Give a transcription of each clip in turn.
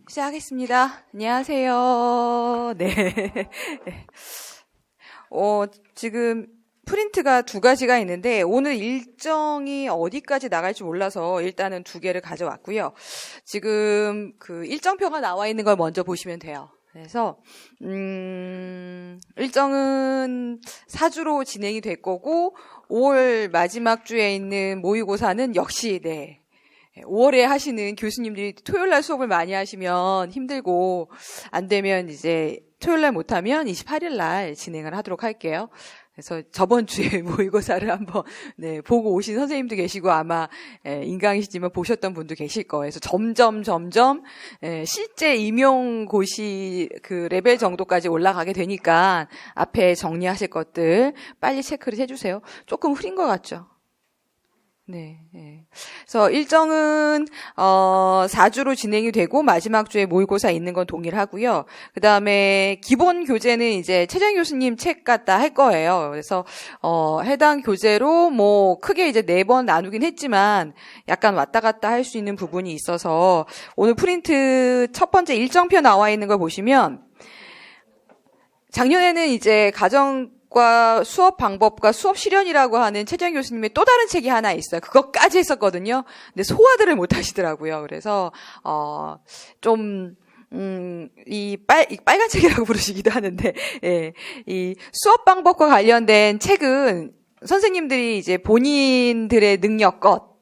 시작하겠습니다. 안녕하세요. 네. 지금 프린트가 두 가지가 있는데 오늘 일정이 어디까지 나갈지 몰라서 일단은 두 개를 가져왔고요. 지금 그 일정표가 나와 있는 걸 먼저 보시면 돼요. 그래서 일정은 4주로 진행이 될 거고 5월 마지막 주에 있는 모의고사는 역시 5월에 하시는 교수님들이 토요일날 수업을 많이 하시면 힘들고 안 되면 이제 토요일날 못하면 28일날 진행을 하도록 할게요. 그래서 저번 주에 모의고사를 한번 보고 오신 선생님도 계시고 아마 인강이시지만 보셨던 분도 계실 거예요. 그래서 점점 실제 임용고시 그 레벨 정도까지 올라가게 되니까 앞에 정리하실 것들 빨리 체크를 해주세요. 조금 흐린 것 같죠? 네. 그래서 일정은 4주로 진행이 되고 마지막 주에 모의고사 있는 건 동일하고요. 그다음에 기본 교재는 이제 최정 교수님 책 갖다 할 거예요. 그래서 해당 교재로 뭐 크게 이제 4번 나누긴 했지만 약간 왔다 갔다 할 수 있는 부분이 있어서 오늘 프린트 첫 번째 일정표 나와 있는 걸 보시면 작년에는 이제 가정과 수업 방법과 수업 실현이라고 하는 최정 교수님의 또 다른 책이 하나 있어요. 그것까지 했었거든요. 근데 소화들을 못 하시더라고요. 그래서 이 빨간 책이라고 부르시기도 하는데, 이 수업 방법과 관련된 책은 선생님들이 이제 본인들의 능력껏,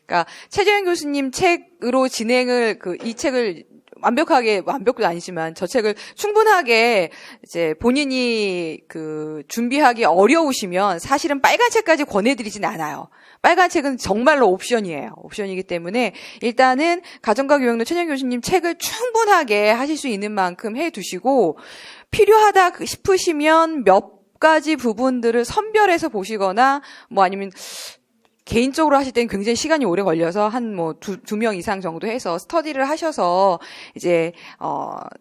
그러니까 최재현 교수님 책으로 진행을 이 책을 완벽도 아니지만 저 책을 충분하게 이제 본인이 준비하기 어려우시면 사실은 빨간 책까지 권해드리진 않아요. 빨간 책은 정말로 옵션이에요. 옵션이기 때문에 일단은 가정과 교육로 최정 교수님 책을 충분하게 하실 수 있는 만큼 해두시고 필요하다 싶으시면 몇 가지 부분들을 선별해서 보시거나 뭐 아니면 개인적으로 하실 때는 굉장히 시간이 오래 걸려서 한 두 명 이상 정도 해서 스터디를 하셔서 이제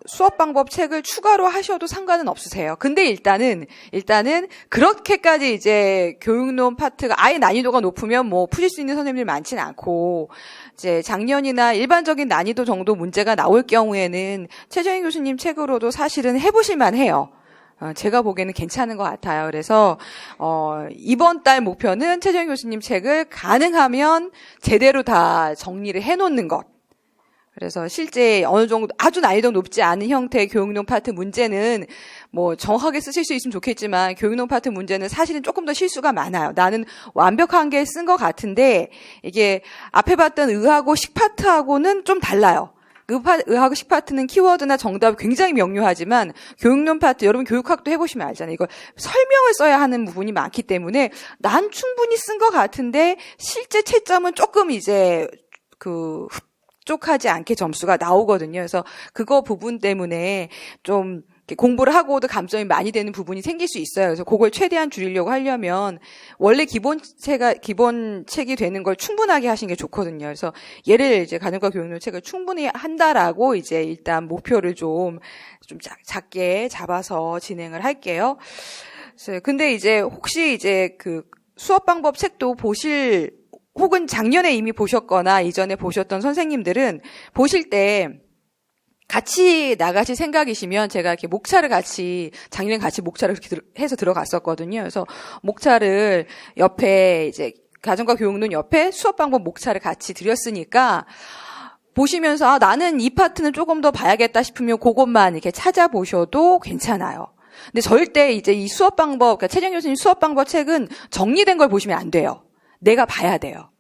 수업 방법 책을 추가로 하셔도 상관은 없으세요. 근데 일단은 그렇게까지 이제 교육론 파트가 아예 난이도가 높으면 푸실 수 있는 선생님들이 많지는 않고 이제 작년이나 일반적인 난이도 정도 문제가 나올 경우에는 최정희 교수님 책으로도 사실은 해보실 만해요. 제가 보기에는 괜찮은 것 같아요. 그래서 이번 달 목표는 최정 교수님 책을 가능하면 제대로 다 정리를 해놓는 것. 그래서 실제 어느 정도 아주 난이도 높지 않은 형태의 교육용 파트 문제는 정확하게 쓰실 수 있으면 좋겠지만 교육용 파트 문제는 사실은 조금 더 실수가 많아요. 나는 완벽한 게 쓴 것 같은데 이게 앞에 봤던 의하고 식파트하고는 좀 달라요. 의하고 식파트는 키워드나 정답이 굉장히 명료하지만 교육론 파트, 여러분 교육학도 해보시면 알잖아요. 이걸 설명을 써야 하는 부분이 많기 때문에 난 충분히 쓴 것 같은데 실제 채점은 조금 이제 흡족하지 않게 점수가 나오거든요. 그래서 그거 부분 때문에 좀 공부를 하고도 감점이 많이 되는 부분이 생길 수 있어요. 그래서 그걸 최대한 줄이려고 하려면 원래 기본 책이 되는 걸 충분하게 하시는 게 좋거든요. 그래서 얘를 이제 가정과 교육론 책을 충분히 한다라고 이제 일단 목표를 좀 작게 잡아서 진행을 할게요. 근데 이제 혹시 이제 수업 방법 책도 보실 혹은 작년에 이미 보셨거나 이전에 보셨던 선생님들은 보실 때 같이 나가실 생각이시면 제가 이렇게 작년에 같이 목차를 그렇게 해서 들어갔었거든요. 그래서 목차를 옆에 이제 가정과 교육론 옆에 수업 방법 목차를 같이 드렸으니까 보시면서 나는 이 파트는 조금 더 봐야겠다 싶으면 그것만 이렇게 찾아보셔도 괜찮아요. 근데 절대 이제 이 수업 방법, 그러니까 최정 교수님 수업 방법 책은 정리된 걸 보시면 안 돼요. 내가 봐야 돼요.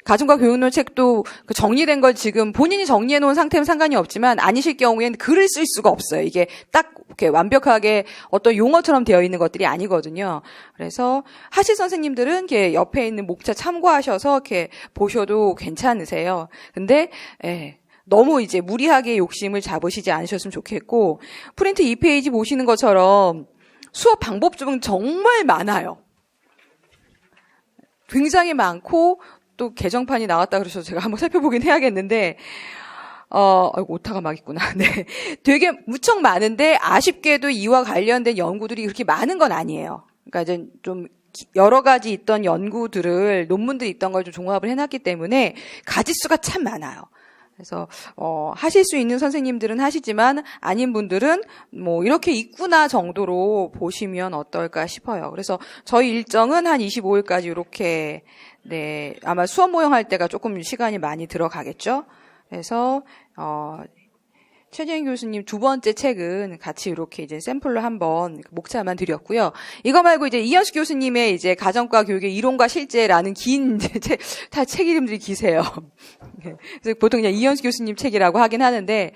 가정과 교육론 책도 정리된 걸 지금 본인이 정리해 놓은 상태면 상관이 없지만 아니실 경우에는 글을 쓸 수가 없어요. 이게 딱 이렇게 완벽하게 어떤 용어처럼 되어 있는 것들이 아니거든요. 그래서 하실 선생님들은 이렇게 옆에 있는 목차 참고하셔서 이렇게 보셔도 괜찮으세요. 근데 너무 이제 무리하게 욕심을 잡으시지 않으셨으면 좋겠고 프린트 2페이지 보시는 것처럼 수업 방법 중 정말 많아요. 굉장히 많고 또 개정판이 나왔다 그러셔서 제가 한번 살펴보긴 해야겠는데 오타가 막 있구나. 네. 되게 무척 많은데 아쉽게도 이와 관련된 연구들이 그렇게 많은 건 아니에요. 그러니까 이제 좀 여러 가지 있던 연구들을 논문들이 있던 걸 좀 종합을 해놨기 때문에 가지수가 참 많아요. 그래서 하실 수 있는 선생님들은 하시지만 아닌 분들은 뭐 이렇게 있구나 정도로 보시면 어떨까 싶어요. 그래서 저희 일정은 한 25일까지 이렇게 네, 아마 수업 모형할 때가 조금 시간이 많이 들어가겠죠. 그래서 최재인 교수님 두 번째 책은 같이 이렇게 이제 샘플로 한번 목차만 드렸고요. 이거 말고 이제 이현숙 교수님의 이제 가정과 교육의 이론과 실제라는 긴 다 책 이름들이 기세요. 그래서 보통 그냥 이현숙 교수님 책이라고 하긴 하는데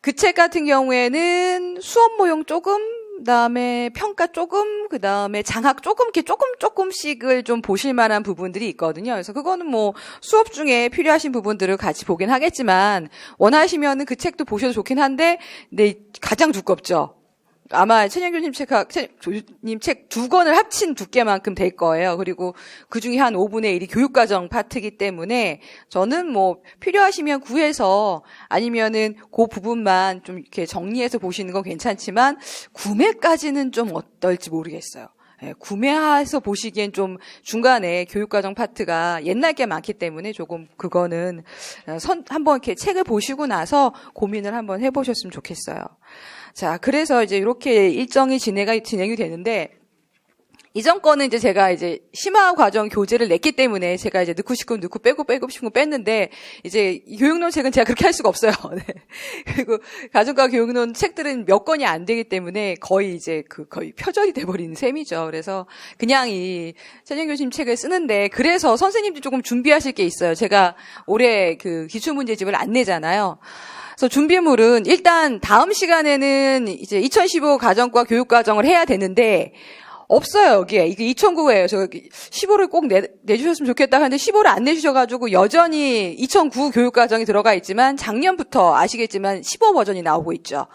그 책 같은 경우에는 수업 모형 조금, 그다음에 평가 조금, 그다음에 장학 조금, 이렇게 조금씩을 좀 보실 만한 부분들이 있거든요. 그래서 그거는 뭐 수업 중에 필요하신 부분들을 같이 보긴 하겠지만 원하시면은 그 책도 보셔도 좋긴 한데, 네, 가장 두껍죠. 아마 최정 교수님 책 두 권을 합친 두께만큼 될 거예요. 그리고 그 중에 한 5분의 1이 교육과정 파트이기 때문에 저는 뭐 필요하시면 구해서 아니면은 그 부분만 좀 이렇게 정리해서 보시는 건 괜찮지만 구매까지는 좀 어떨지 모르겠어요. 예, 구매해서 보시기엔 좀 중간에 교육과정 파트가 옛날 게 많기 때문에 조금 그거는 한번 이렇게 책을 보시고 나서 고민을 한번 해보셨으면 좋겠어요. 자, 그래서 이제 이렇게 일정이 진행이 되는데, 이전 거는 이제 제가 이제 심화 과정 교재를 냈기 때문에 제가 이제 넣고 싶은 거 넣고 빼고 싶은 거 뺐는데, 이제 교육론 책은 제가 그렇게 할 수가 없어요. 네. 그리고 가정과 교육론 책들은 몇 건이 안 되기 때문에 거의 이제 거의 표절이 돼버리는 셈이죠. 그래서 그냥 이 최정 교수님 책을 쓰는데, 그래서 선생님들 조금 준비하실 게 있어요. 제가 올해 그 기출문제집을 안 내잖아요. 그래서 준비물은 일단 다음 시간에는 이제 2015 가정과 교육과정을 해야 되는데 없어요, 여기에. 이게 2009예요. 저 15를 꼭 내주셨으면 좋겠다 하는데 15를 안 내주셔가지고 여전히 2009 교육과정이 들어가 있지만 작년부터 아시겠지만 15 버전이 나오고 있죠.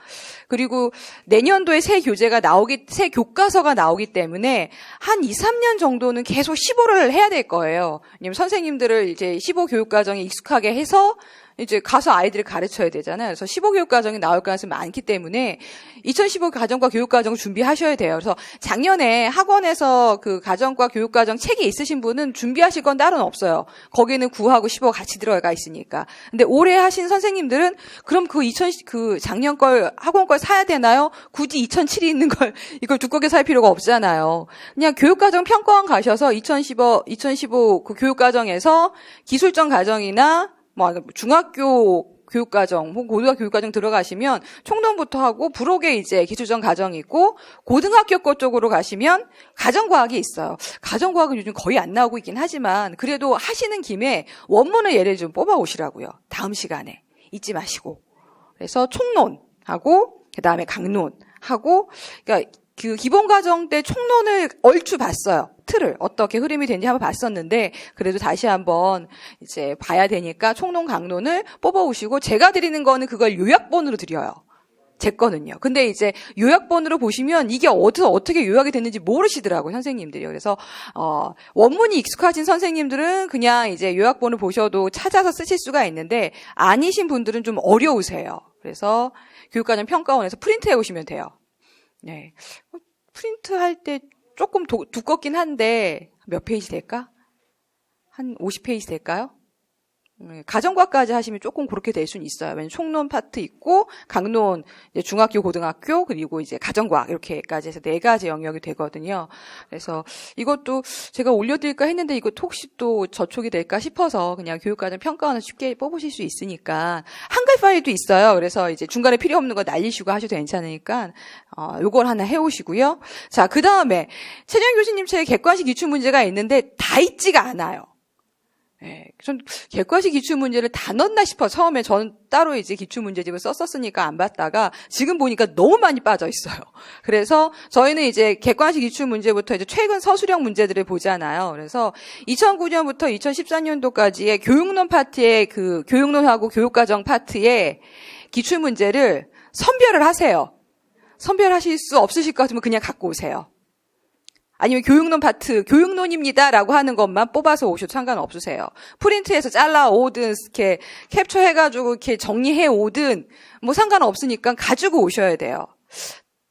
그리고 내년도에 새 교과서가 나오기 때문에 한 2, 3년 정도는 계속 15를 해야 될 거예요. 왜냐면 선생님들을 이제 15 교육과정에 익숙하게 해서 이제 가서 아이들을 가르쳐야 되잖아요. 그래서 15 교육과정이 나올 가능성이 많기 때문에 2015 가정과 교육과정을 준비하셔야 돼요. 그래서 작년에 학원에서 그 가정과 교육과정 책이 있으신 분은 준비하실 건 따로는 없어요. 거기는 9하고 15가 같이 들어가 있으니까. 근데 올해 하신 선생님들은 그럼 그 작년 걸 학원 걸 사야 되나요? 굳이 2007이 있는 걸 이걸 두껍게 살 필요가 없잖아요. 그냥 교육과정 평가원 가셔서 2015 그 교육과정에서 기술적 과정이나 뭐 중학교 교육과정, 고등학교 교육과정 들어가시면 총론부터 하고 부록에 이제 기술적 과정이 있고 고등학교 거 쪽으로 가시면 가정과학이 있어요. 가정과학은 요즘 거의 안 나오고 있긴 하지만 그래도 하시는 김에 원문을 예를 좀 뽑아 오시라고요. 다음 시간에 잊지 마시고. 그래서 총론하고 그다음에 강론하고 그러니까 그 기본과정 때 총론을 얼추 봤어요. 틀을 어떻게 흐름이 되는지 한번 봤었는데 그래도 다시 한번 이제 봐야 되니까 총론 강론을 뽑아 오시고 제가 드리는 거는 그걸 요약본으로 드려요. 제 거는요. 근데 이제 요약본으로 보시면 이게 어디서 어떻게 요약이 됐는지 모르시더라고요, 선생님들이. 그래서 원문이 익숙하신 선생님들은 그냥 이제 요약본을 보셔도 찾아서 쓰실 수가 있는데 아니신 분들은 좀 어려우세요. 그래서 교육과정 평가원에서 프린트해 오시면 돼요. 네. 프린트할 때 조금 두껍긴 한데 몇 페이지 될까? 한 50페이지 될까요? 가정과까지 하시면 조금 그렇게 될 수는 있어요. 왜냐면 총론 파트 있고 강론, 이제 중학교, 고등학교 그리고 이제 가정과학 이렇게까지 해서 4가지 영역이 되거든요. 그래서 이것도 제가 올려드릴까 했는데 이거 혹시 또 저촉이 될까 싶어서 그냥 교육과정 평가원을 쉽게 뽑으실 수 있으니까 한글 파일도 있어요. 그래서 이제 중간에 필요 없는 거 날리시고 하셔도 괜찮으니까 요걸 하나 해오시고요. 자, 그 다음에 최정 교수님 책에 객관식 기출 문제가 있는데 다 있지가 않아요. 네, 전 객관식 기출문제를 다 넣었나 싶어. 처음에 저는 따로 이제 기출문제집을 썼었으니까 안 봤다가 지금 보니까 너무 많이 빠져 있어요. 그래서 저희는 이제 객관식 기출문제부터 이제 최근 서술형 문제들을 보잖아요. 그래서 2009년부터 2014년도까지의 교육론 파트의 그 교육론하고 교육과정 파트의 기출문제를 선별을 하세요. 선별하실 수 없으실 것 같으면 그냥 갖고 오세요. 아니면 교육론 파트, 교육론입니다라고 하는 것만 뽑아서 오셔도 상관없으세요. 프린트해서 잘라 오든, 이렇게 캡처해가지고 이렇게 정리해 오든, 뭐 상관없으니까 가지고 오셔야 돼요.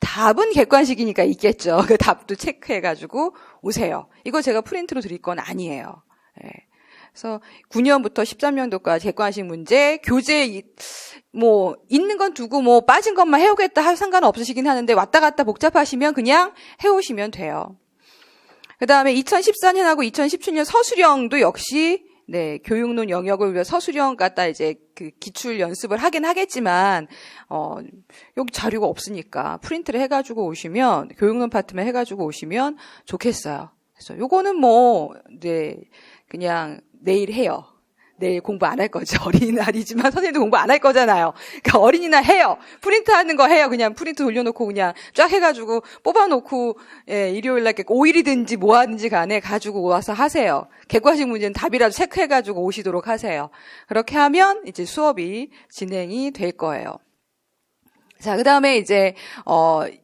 답은 객관식이니까 있겠죠. 그 답도 체크해가지고 오세요. 이거 제가 프린트로 드릴 건 아니에요. 네. 그래서 9년부터 13년도까지 객관식 문제, 교재 뭐 있는 건 두고 뭐 빠진 것만 해오겠다 할 상관은 없으시긴 하는데 왔다 갔다 복잡하시면 그냥 해오시면 돼요. 그다음에 2014년하고 2017년 서술형도 역시 네, 교육론 영역을 위해 서술형 갖다 이제 그 기출 연습을 하긴 하겠지만, 여기 자료가 없으니까 프린트를 해가지고 오시면, 교육론 파트만 해가지고 오시면 좋겠어요. 그래서 요거는 뭐, 네, 그냥 내일 해요. 내일 공부 안 할 거죠. 어린이날이지만 선생님도 공부 안 할 거잖아요. 그러니까 어린이날 해요. 프린트 하는 거 해요. 그냥 프린트 돌려놓고 그냥 쫙 해가지고 뽑아놓고, 예, 일요일날 5일이든지 뭐 하든지 간에 가지고 와서 하세요. 객관식 문제는 답이라도 체크해가지고 오시도록 하세요. 그렇게 하면 이제 수업이 진행이 될 거예요. 자, 그 다음에 이제,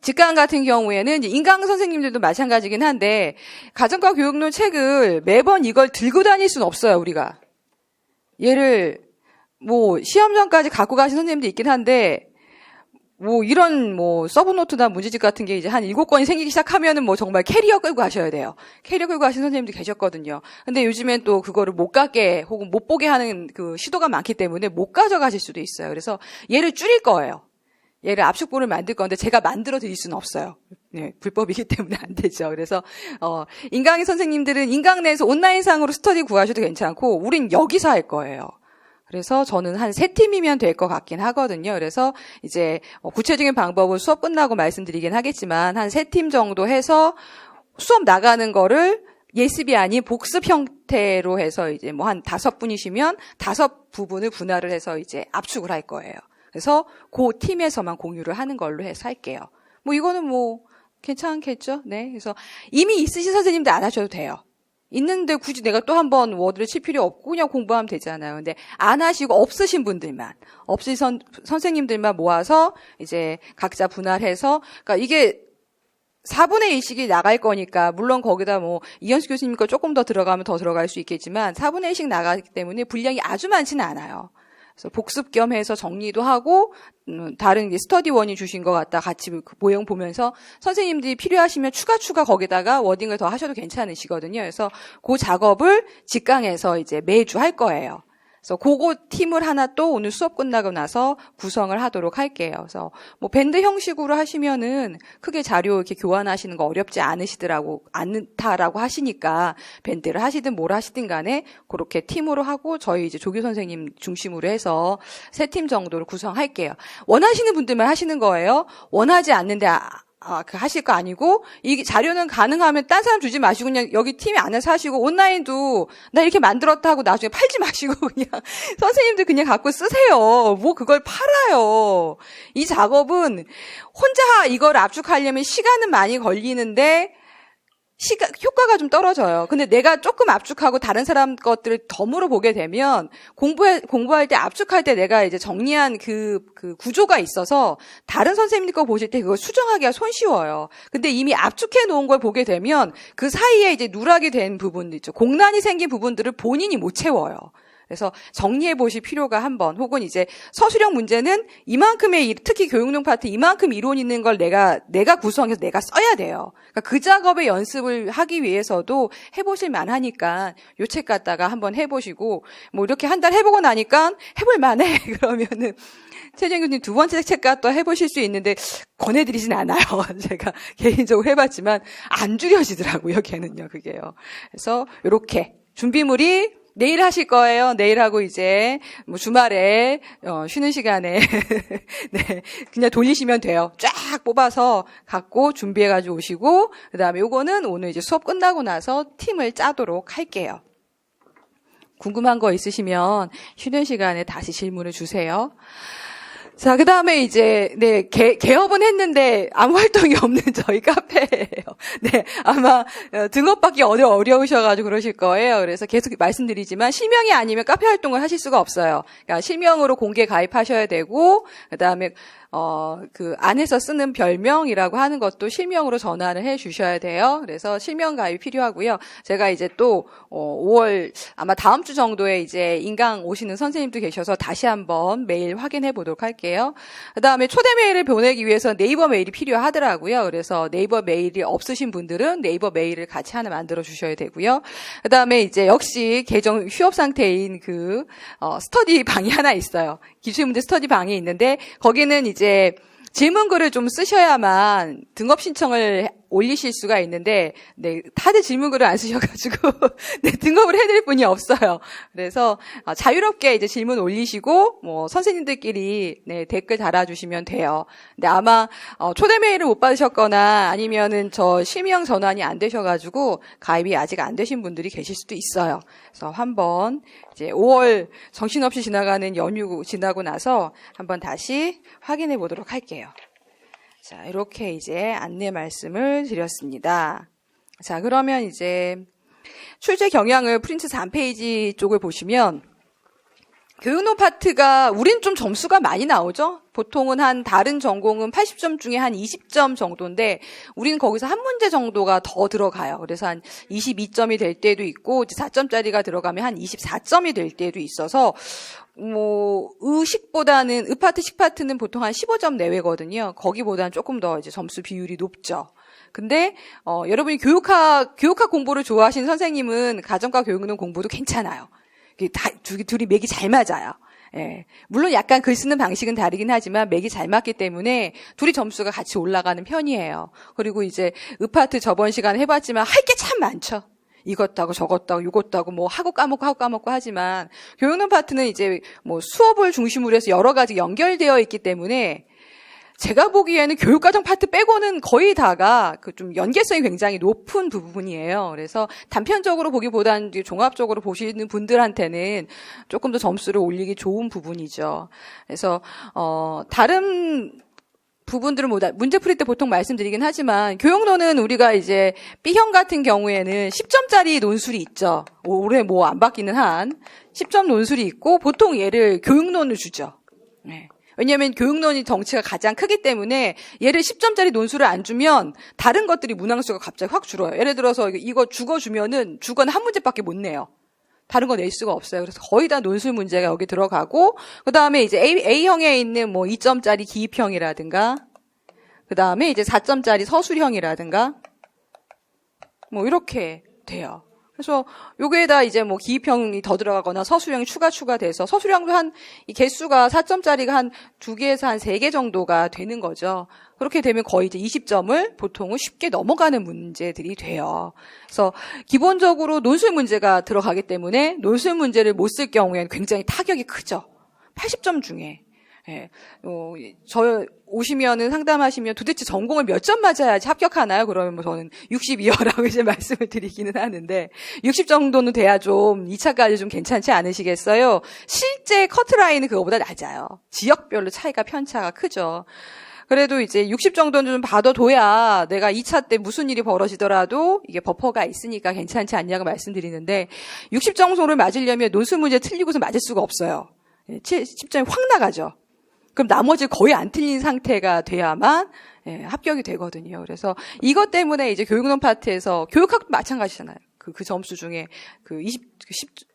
직강 같은 경우에는 이제 인강 선생님들도 마찬가지긴 한데, 가정과 교육론 책을 매번 이걸 들고 다닐 수는 없어요, 우리가. 얘를 뭐 시험 전까지 갖고 가신 선생님도 있긴 한데 뭐 이런 뭐 서브노트나 문제집 같은 게 이제 한 7권이 생기기 시작하면은 뭐 정말 캐리어 끌고 가셔야 돼요. 캐리어 끌고 가신 선생님도 계셨거든요. 근데 요즘엔 또 그거를 못 가게 혹은 못 보게 하는 그 시도가 많기 때문에 못 가져가실 수도 있어요. 그래서 얘를 줄일 거예요. 얘를 압축본을 만들 건데 제가 만들어 드릴 수는 없어요. 네, 불법이기 때문에 안 되죠. 그래서 인강의 선생님들은 인강 내에서 온라인상으로 스터디 구하셔도 괜찮고 우린 여기서 할 거예요. 그래서 저는 한 3팀이면 될 것 같긴 하거든요. 그래서 이제 구체적인 방법은 수업 끝나고 말씀드리긴 하겠지만 한 3팀 정도 해서 수업 나가는 거를 예습이 아닌 복습 형태로 해서 이제 뭐 한 5분이시면 5부분을 분할을 해서 이제 압축을 할 거예요. 그래서 그 팀에서만 공유를 하는 걸로 해서 할게요. 뭐 이거는 뭐 괜찮겠죠? 네. 그래서 이미 있으신 선생님들 안 하셔도 돼요. 있는데 굳이 내가 또 한 번 워드를 칠 필요 없고 그냥 공부하면 되잖아요. 근데 안 하시고 없으신 분들만, 없으신 선생님들만 모아서 이제 각자 분할해서, 그러니까 이게 4분의 1씩이 나갈 거니까, 물론 거기다 뭐, 이현수 교수님 거 조금 더 들어가면 더 들어갈 수 있겠지만, 4분의 1씩 나가기 때문에 분량이 아주 많지는 않아요. 그래서 복습 겸 해서 정리도 하고, 다른 스터디원이 주신 것 같다 같이 모형 보면서 선생님들이 필요하시면 추가 거기다가 워딩을 더 하셔도 괜찮으시거든요. 그래서 그 작업을 직강에서 이제 매주 할 거예요. 그래서 그거 팀을 하나 또 오늘 수업 끝나고 나서 구성을 하도록 할게요. 그래서 뭐 밴드 형식으로 하시면은 크게 자료 이렇게 교환하시는 거 어렵지 않다라고 하시니까 밴드를 하시든 뭘 하시든 간에 그렇게 팀으로 하고 저희 이제 조교 선생님 중심으로 해서 3팀 정도로 구성할게요. 원하시는 분들만 하시는 거예요. 원하지 않는데 하실 거 아니고, 이 자료는 가능하면 딴 사람 주지 마시고, 그냥 여기 팀 안에서 하시고, 온라인도 나 이렇게 만들었다 하고 나중에 팔지 마시고, 그냥 선생님들 그냥 갖고 쓰세요. 뭐 그걸 팔아요. 이 작업은 혼자 이걸 압축하려면 시간은 많이 걸리는데, 효과가 좀 떨어져요. 근데 내가 조금 압축하고 다른 사람 것들을 덤으로 보게 되면 공부할 때 압축할 때 내가 이제 정리한 그 구조가 있어서 다른 선생님 거 보실 때 그걸 수정하기가 손쉬워요. 근데 이미 압축해 놓은 걸 보게 되면 그 사이에 이제 누락이 된 부분들 있죠. 공란이 생긴 부분들을 본인이 못 채워요. 그래서 정리해 보실 필요가 한번, 혹은 이제 서술형 문제는 이만큼의, 특히 교육용 파트 이만큼 이론 있는 걸 내가 구성해서 내가 써야 돼요. 그러니까 그 작업의 연습을 하기 위해서도 해보실 만하니까 요 책 갖다가 한번 해보시고, 뭐 이렇게 한 달 해보고 나니까 해볼 만해. 그러면은 최정 교수님 2번째 책 갖다 해보실 수 있는데 권해드리진 않아요. 제가 개인적으로 해봤지만 안 줄여지더라고요. 걔는요, 그게요. 그래서 이렇게 준비물이 내일 하실 거예요. 내일 하고 이제 뭐 주말에 쉬는 시간에 네, 그냥 돌리시면 돼요. 쫙 뽑아서 갖고 준비해 가지고 오시고, 그다음에 요거는 오늘 이제 수업 끝나고 나서 팀을 짜도록 할게요. 궁금한 거 있으시면 쉬는 시간에 다시 질문을 주세요. 자, 그 다음에 이제, 네, 개업은 했는데 아무 활동이 없는 저희 카페예요. 네, 아마 등업받기 어려우셔가지고 그러실 거예요. 그래서 계속 말씀드리지만 실명이 아니면 카페 활동을 하실 수가 없어요. 그러니까 실명으로 공개 가입하셔야 되고, 그 다음에 그 안에서 쓰는 별명이라고 하는 것도 실명으로 전환을 해 주셔야 돼요. 그래서 실명 가입이 필요하고요. 제가 이제 또 5월 아마 다음 주 정도에 이제 인강 오시는 선생님도 계셔서 다시 한번 메일 확인해 보도록 할게요. 할게요. 그 다음에 초대 메일을 보내기 위해서 네이버 메일이 필요하더라고요. 그래서 네이버 메일이 없으신 분들은 네이버 메일을 같이 하나 만들어 주셔야 되고요. 그 다음에 이제 역시 계정 휴업 상태인 스터디 방이 하나 있어요. 기출문제 스터디 방이 있는데 거기는 이제 질문글을 좀 쓰셔야만 등업 신청을 올리실 수가 있는데, 네, 다들 질문글을 안 쓰셔가지고, 네, 등업을 해드릴 분이 없어요. 그래서, 자유롭게 이제 질문 올리시고, 선생님들끼리, 네, 댓글 달아주시면 돼요. 근데 아마, 초대 메일을 못 받으셨거나 아니면은 저 실명 전환이 안 되셔가지고, 가입이 아직 안 되신 분들이 계실 수도 있어요. 그래서 한번, 이제 5월 정신없이 지나가는 연휴 지나고 나서 한번 다시 확인해 보도록 할게요. 자, 이렇게 이제 안내 말씀을 드렸습니다. 자, 그러면 이제 출제 경향을 프린트 3페이지 쪽을 보시면 교육론 파트가 우린 좀 점수가 많이 나오죠. 보통은 한 다른 전공은 80점 중에 한 20점 정도인데 우리는 거기서 한 문제 정도가 더 들어가요. 그래서 한 22점이 될 때도 있고 4점짜리가 들어가면 한 24점이 될 때도 있어서 의식보다는 의파트, 식파트는 보통 한 15점 내외거든요. 거기보다는 조금 더 이제 점수 비율이 높죠. 근데 여러분이 교육학 공부를 좋아하시는 선생님은 가정과 교육론 공부도 괜찮아요. 둘이 맥이 잘 맞아요. 예. 물론 약간 글 쓰는 방식은 다르긴 하지만 맥이 잘 맞기 때문에 둘이 점수가 같이 올라가는 편이에요. 그리고 이제 의파트 저번 시간에 해봤지만 할 게 참 많죠. 이것도 하고 저것도 하고 이것도 하고 하고 까먹고 하지만 교육론 파트는 이제 수업을 중심으로 해서 여러 가지 연결되어 있기 때문에 제가 보기에는 교육과정 파트 빼고는 거의 다가 좀 연계성이 굉장히 높은 부분이에요. 그래서 단편적으로 보기보다는 종합적으로 보시는 분들한테는 조금 더 점수를 올리기 좋은 부분이죠. 그래서 다른 부분들은 문제 풀이 때 보통 말씀드리긴 하지만 교육론은 우리가 이제 B형 같은 경우에는 10점짜리 논술이 있죠. 올해 안 바뀌는 한 10점 논술이 있고 보통 얘를 교육론을 주죠. 네. 왜냐하면 교육론이 덩치가 가장 크기 때문에 얘를 10점짜리 논술을 안 주면 다른 것들이 문항수가 갑자기 확 줄어요. 예를 들어서 이거 주거 주면은 주거는 한 문제밖에 못 내요. 다른 거 낼 수가 없어요. 그래서 거의 다 논술 문제가 여기 들어가고 그다음에 이제 A형에 있는 2점짜리 기입형이라든가 그다음에 이제 4점짜리 서술형이라든가 이렇게 돼요. 그래서 여기에다 이제 기입형이 더 들어가거나 서술형이 추가돼서 서술형도 이 개수가 4점짜리가 한 2개에서 한 3개 정도가 되는 거죠. 그렇게 되면 거의 이제 20점을 보통은 쉽게 넘어가는 문제들이 돼요. 그래서 기본적으로 논술 문제가 들어가기 때문에 논술 문제를 못 쓸 경우에는 굉장히 타격이 크죠. 80점 중에. 예. 오시면은 상담하시면 도대체 전공을 몇 점 맞아야지 합격하나요? 그러면 저는 62여라고 이제 말씀을 드리기는 하는데 60 정도는 돼야 좀 2차까지 좀 괜찮지 않으시겠어요? 실제 커트라인은 그거보다 낮아요. 지역별로 차이가 편차가 크죠. 그래도 이제 60 정도는 좀 받아둬야 내가 2차 때 무슨 일이 벌어지더라도 이게 버퍼가 있으니까 괜찮지 않냐고 말씀드리는데 60 정도를 맞으려면 논술 문제 틀리고서 맞을 수가 없어요. 10점이 확 나가죠. 그럼 나머지 거의 안 틀린 상태가 돼야만 합격이 되거든요. 그래서 이것 때문에 이제 교육론 파트에서 교육학도 마찬가지잖아요. 그 점수 중에 10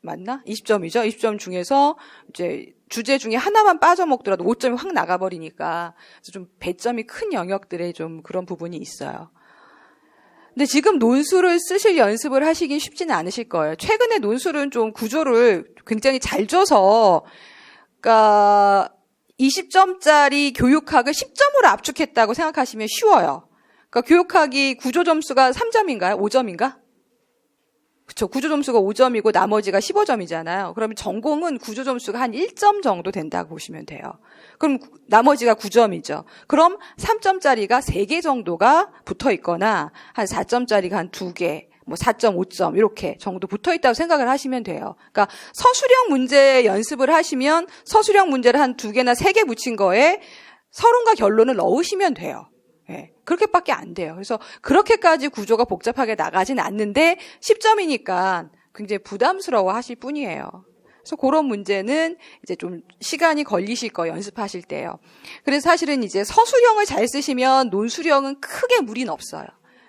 맞나? 20점이죠. 20점 중에서 이제 주제 중에 하나만 빠져먹더라도 5점이 확 나가버리니까 좀 배점이 큰 영역들에 좀 그런 부분이 있어요. 근데 지금 논술을 쓰실 연습을 하시긴 쉽지는 않으실 거예요. 최근에 논술은 좀 구조를 굉장히 잘 줘서 그러니까 20점짜리 교육학을 10점으로 압축했다고 생각하시면 쉬워요. 그러니까 교육학이 구조 점수가 3점인가요? 5점인가? 그렇죠. 구조 점수가 5점이고 나머지가 15점이잖아요. 그러면 전공은 구조 점수가 한 1점 정도 된다고 보시면 돼요. 그럼 나머지가 9점이죠. 그럼 3점짜리가 3개 정도가 붙어 있거나 한 4점짜리가 한 2개, 4.5점 이렇게 정도 붙어 있다고 생각을 하시면 돼요. 그러니까 서술형 문제 연습을 하시면 서술형 문제를 한 2개나 3개 붙인 거에 서론과 결론을 넣으시면 돼요. 예, 그렇게밖에 안 돼요. 그래서 그렇게까지 구조가 복잡하게 나가진 않는데 10점이니까 굉장히 부담스러워 하실 뿐이에요. 그래서 그런 문제는 이제 좀 시간이 걸리실 거예요. 연습하실 때요. 그래서 사실은 이제 서술형을 잘 쓰시면 논술형은 크게 무리는 없어요.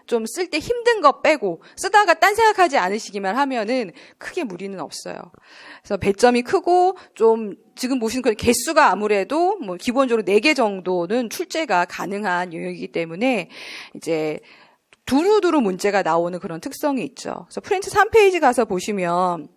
좀 쓸 때 힘든 거 빼고 쓰다가 딴 생각하지 않으시기만 하면은 크게 무리는 없어요. 그래서 배점이 크고 좀 지금 보시는 그 개수가 아무래도 뭐 기본적으로 4개 정도는 출제가 가능한 영역이기 때문에 이제 두루두루 문제가 나오는 그런 특성이 있죠. 그래서 프린트 3페이지 가서 보시면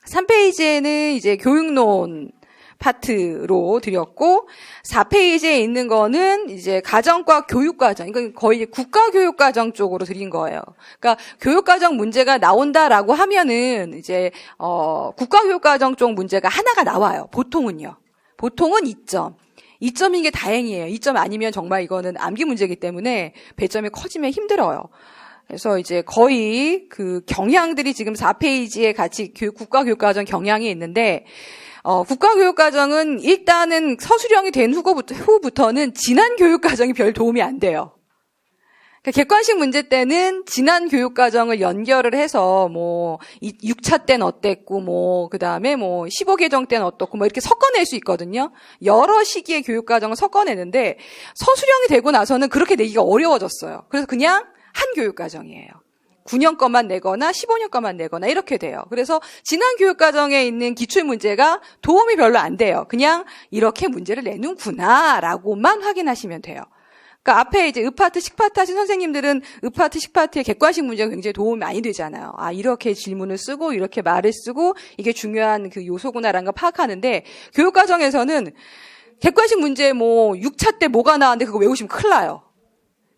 3페이지에는 이제 교육론 파트로 드렸고 4페이지에 있는 거는 이제 가정과 교육과정, 이건 거의 국가교육과정 쪽으로 드린 거예요. 그러니까 교육과정 문제가 나온다라고 하면은 이제 국가교육과정 쪽 문제가 하나가 나와요. 보통은요. 보통은 2점. 2점인 게 다행이에요. 2점 아니면 정말 이거는 암기 문제이기 때문에 배점이 커지면 힘들어요. 그래서 이제 거의 그 경향들이 지금 4페이지에 같이 국가교육과정 경향이 있는데 국가교육과정은 일단은 서술형이 된 후부터는 지난 교육과정이 별 도움이 안 돼요. 그러니까 객관식 문제 때는 지난 교육과정을 연결을 해서 뭐 6차 때는 어땠고 뭐 그다음에 뭐 15개정 때는 어떻고 뭐 이렇게 섞어낼 수 있거든요. 여러 시기의 교육과정을 섞어내는데 서술형이 되고 나서는 그렇게 내기가 어려워졌어요. 그래서 그냥 한 교육과정이에요. 9년 것만 내거나 15년 것만 내거나 이렇게 돼요. 그래서 지난 교육과정에 있는 기출문제가 도움이 별로 안 돼요. 그냥 이렇게 문제를 내는구나라고만 확인하시면 돼요. 그러니까 앞에 이제 읍파트, 식파트 하신 선생님들은 읍파트, 식파트의 객관식 문제가 굉장히 도움이 많이 되잖아요. 아, 이렇게 질문을 쓰고 이렇게 말을 쓰고 이게 중요한 그 요소구나라는 걸 파악하는데 교육과정에서는 객관식 문제 뭐 6차 때 뭐가 나왔는데 그거 외우시면 큰일 나요.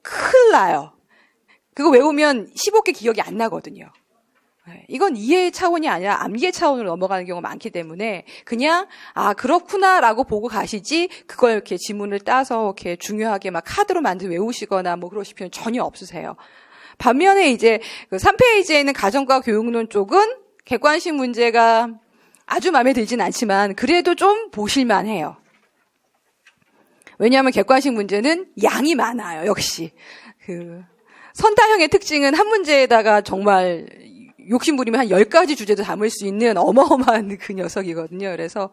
큰일 나요. 그거 외우면 15개 기억이 안 나거든요. 이건 이해의 차원이 아니라 암기의 차원으로 넘어가는 경우가 많기 때문에 그냥 그렇구나라고 보고 가시지 그걸 이렇게 지문을 따서 이렇게 중요하게 막 카드로 만들어 외우시거나 뭐 그러실 필요는 전혀 없으세요. 반면에 이제 그 3페이지에 있는 가정과 교육론 쪽은 객관식 문제가 아주 마음에 들진 않지만 그래도 좀 보실만 해요. 왜냐하면 객관식 문제는 양이 많아요. 역시 선타형의 특징은 한 문제에다가 정말 욕심부리면 한 10가지 주제도 담을 수 있는 어마어마한 그 녀석이거든요. 그래서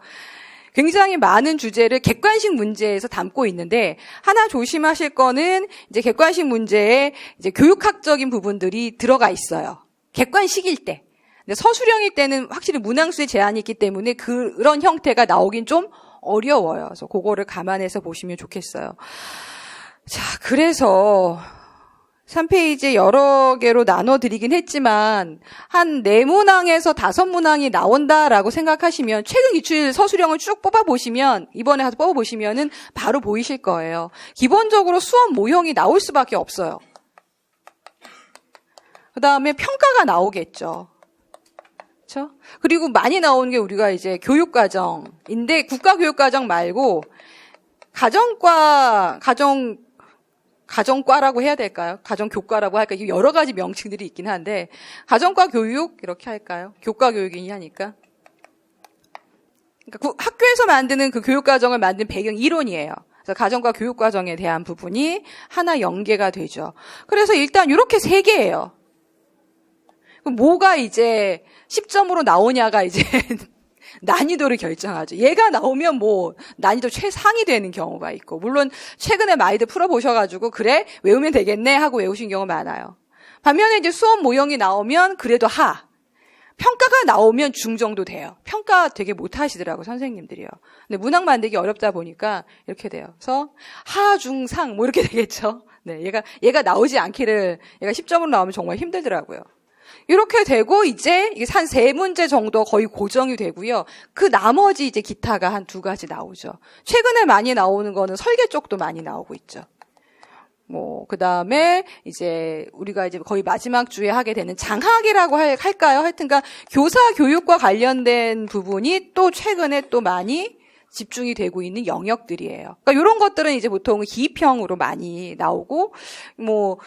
굉장히 많은 주제를 객관식 문제에서 담고 있는데 하나 조심하실 거는 이제 객관식 문제에 이제 교육학적인 부분들이 들어가 있어요. 객관식일 때. 근데 서술형일 때는 확실히 문항수의 제한이 있기 때문에 그런 형태가 나오긴 좀 어려워요. 그래서 그거를 감안해서 보시면 좋겠어요. 자, 그래서 3페이지에 여러 개로 나눠드리긴 했지만 한 4문항에서 5문항이 나온다라고 생각하시면 최근 기출 서술형을 쭉 뽑아보시면 이번에 가서 뽑아보시면은 바로 보이실 거예요. 기본적으로 수업 모형이 나올 수밖에 없어요. 그다음에 평가가 나오겠죠. 그렇죠? 그리고 많이 나오는 게 우리가 이제 교육과정인데 국가교육과정 말고 가정과라고 해야 될까요? 가정교과라고 할까요? 여러 가지 명칭들이 있긴 한데 가정과 교육 이렇게 할까요? 교과 교육이니 하니까. 그러니까 학교에서 만드는 그 교육과정을 만든 배경 이론이에요. 그래서 가정과 교육과정에 대한 부분이 하나 연계가 되죠. 그래서 일단 이렇게 3개예요. 뭐가 이제 10점으로 나오냐가 이제 난이도를 결정하죠. 얘가 나오면 뭐 난이도 최상이 되는 경우가 있고 물론 최근에 많이들 풀어보셔가지고 그래 외우면 되겠네 하고 외우신 경우가 많아요. 반면에 이제 수업 모형이 나오면 그래도 하, 평가가 나오면 중 정도 돼요. 평가 되게 못하시더라고 선생님들이요. 근데 문항 만들기 어렵다 보니까 이렇게 돼요. 그래서 하, 중, 상 뭐 이렇게 되겠죠. 네, 얘가 나오지 않기를 얘가 10점으로 나오면 정말 힘들더라고요. 이렇게 되고 이제 이게 한 3문제 정도 거의 고정이 되고요. 그 나머지 이제 기타가 한 2가지 나오죠. 최근에 많이 나오는 거는 설계 쪽도 많이 나오고 있죠. 뭐 그다음에 이제 우리가 이제 거의 마지막 주에 하게 되는 장학이라고 할까요? 하여튼가 교사 교육과 관련된 부분이 또 최근에 또 많이 집중이 되고 있는 영역들이에요. 그러니까 이런 것들은 이제 보통 기입형으로 많이 나오고, 뭐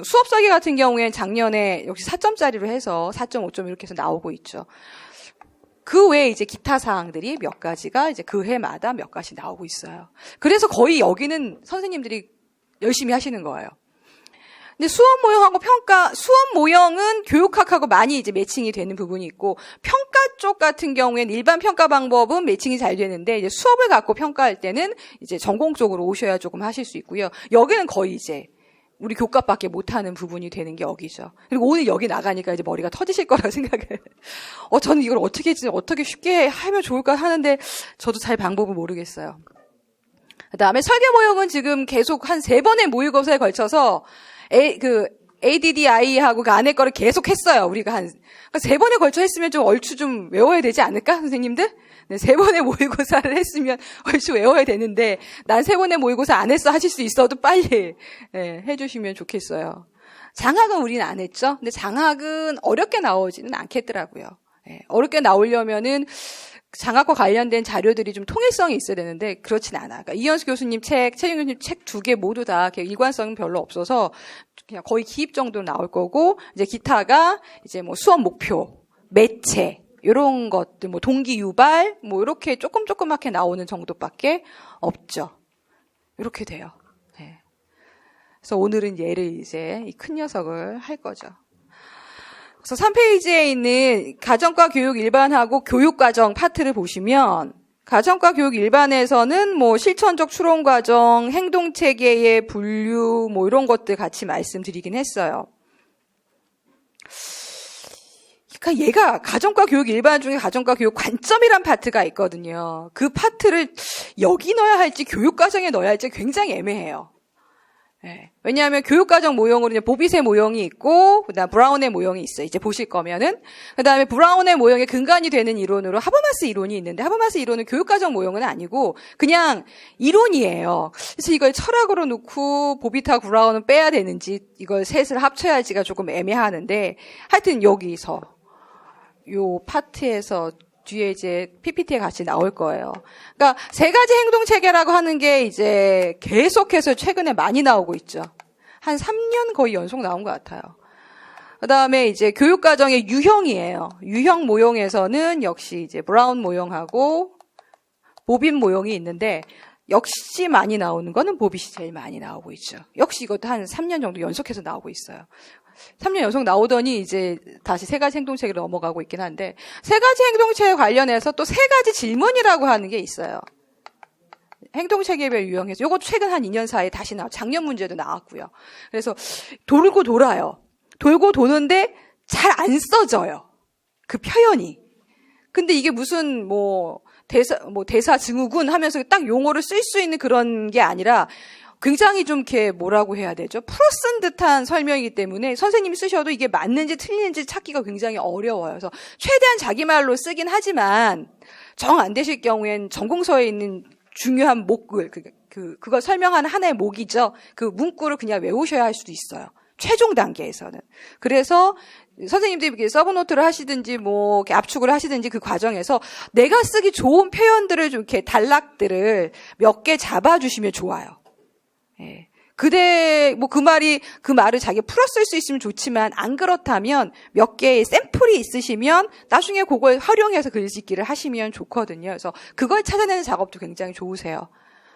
수업 설계 같은 경우에는 작년에 역시 4점짜리로 해서 4.5점 이렇게 해서 나오고 있죠. 그 외에 이제 기타 사항들이 몇 가지가 이제 그 해마다 몇 가지 나오고 있어요. 그래서 거의 여기는 선생님들이 열심히 하시는 거예요. 근데 수업 모형은 교육학하고 많이 이제 매칭이 되는 부분이 있고, 평가 쪽 같은 경우에는 일반 평가 방법은 매칭이 잘 되는데, 이제 수업을 갖고 평가할 때는 이제 전공 쪽으로 오셔야 조금 하실 수 있고요. 여기는 거의 이제 우리 교과밖에 못하는 부분이 되는 게 여기죠. 그리고 오늘 여기 나가니까 이제 머리가 터지실 거라고 생각을. 저는 이걸 어떻게 쉽게 하면 좋을까 하는데 저도 잘 방법을 모르겠어요. 그다음에 설계 모형은 지금 계속 한 3번의 모의고사에 걸쳐서 ADDI하고 그 안에 거를 계속 했어요. 우리가 그러니까 3번에 걸쳐 했으면 좀 얼추 좀 외워야 되지 않을까, 선생님들? 네, 3번의 모의고사를 했으면 얼추 외워야 되는데, 난 3번의 모의고사 안 했어 하실 수 있어도 빨리 해주시면 좋겠어요. 장학은 우리는 안 했죠? 근데 장학은 어렵게 나오지는 않겠더라고요. 어렵게 나오려면은 장학과 관련된 자료들이 좀 통일성이 있어야 되는데 그렇진 않아. 그러니까 이현수 교수님 책, 최영 교수님 책 2개 모두 다 일관성은 별로 없어서 그냥 거의 기입 정도 나올 거고, 이제 기타가 이제 뭐 수업 목표, 매체 이런 것들, 뭐 동기 유발, 뭐 이렇게 조그맣게 나오는 정도밖에 없죠. 이렇게 돼요. 네. 그래서 오늘은 얘를 이제 이 큰 녀석을 할 거죠. 그래서 3페이지에 있는 가정과 교육 일반하고 교육과정 파트를 보시면, 가정과 교육 일반에서는 뭐 실천적 추론 과정, 행동 체계의 분류, 뭐 이런 것들 같이 말씀드리긴 했어요. 그러니까 얘가 가정과 교육 일반 중에 가정과 교육 관점이란 파트가 있거든요. 그 파트를 여기 넣어야 할지 교육과정에 넣어야 할지 굉장히 애매해요. 네. 왜냐하면 교육과정 모형으로 이제 보빗의 모형이 있고, 그다음 브라운의 모형이 있어요. 이제 보실 거면은. 그다음에 브라운의 모형의 근간이 되는 이론으로 하버마스 이론이 있는데, 하버마스 이론은 교육과정 모형은 아니고 그냥 이론이에요. 그래서 이걸 철학으로 놓고 보빗하고 브라운은 빼야 되는지, 이걸 셋을 합쳐야 할지가 조금 애매하는데, 하여튼 여기서 요 파트에서 뒤에 이제 PPT에 같이 나올 거예요. 그러니까 3가지 행동 체계라고 하는 게 이제 계속해서 최근에 많이 나오고 있죠. 한 3년 거의 연속 나온 것 같아요. 그다음에 이제 교육과정의 유형이에요. 유형 모형에서는 역시 이제 브라운 모형하고 보빗 모형이 있는데, 역시 많이 나오는 거는 보빗이 제일 많이 나오고 있죠. 역시 이것도 한 3년 정도 연속해서 나오고 있어요. 3년 연속 나오더니 이제 다시 3가지 행동체계로 넘어가고 있긴 한데, 3가지 행동체계 관련해서 또 3가지 질문이라고 하는 게 있어요. 행동체계별 유형에서. 요거 최근 한 2년 사이에 다시 작년 문제도 나왔고요. 그래서 돌고 돌아요. 돌고 도는데 잘 안 써져요. 그 표현이. 근데 이게 무슨 대사 증후군 하면서 딱 용어를 쓸 수 있는 그런 게 아니라 굉장히 좀 이렇게 뭐라고 해야 되죠? 풀어 쓴 듯한 설명이기 때문에 선생님이 쓰셔도 이게 맞는지 틀리는지 찾기가 굉장히 어려워요. 그래서 최대한 자기 말로 쓰긴 하지만 정 안 되실 경우엔 전공서에 있는 중요한 목글, 그걸 설명하는 하나의 목이죠. 그 문구를 그냥 외우셔야 할 수도 있어요. 최종 단계에서는. 그래서 선생님들이 서브노트를 하시든지 뭐 이렇게 압축을 하시든지 그 과정에서 내가 쓰기 좋은 표현들을 좀 이렇게 단락들을 몇 개 잡아주시면 좋아요. 예. 그 말을 자기 풀어 쓸 수 있으면 좋지만, 안 그렇다면 몇 개의 샘플이 있으시면 나중에 그걸 활용해서 글짓기를 하시면 좋거든요. 그래서 그걸 찾아내는 작업도 굉장히 좋으세요.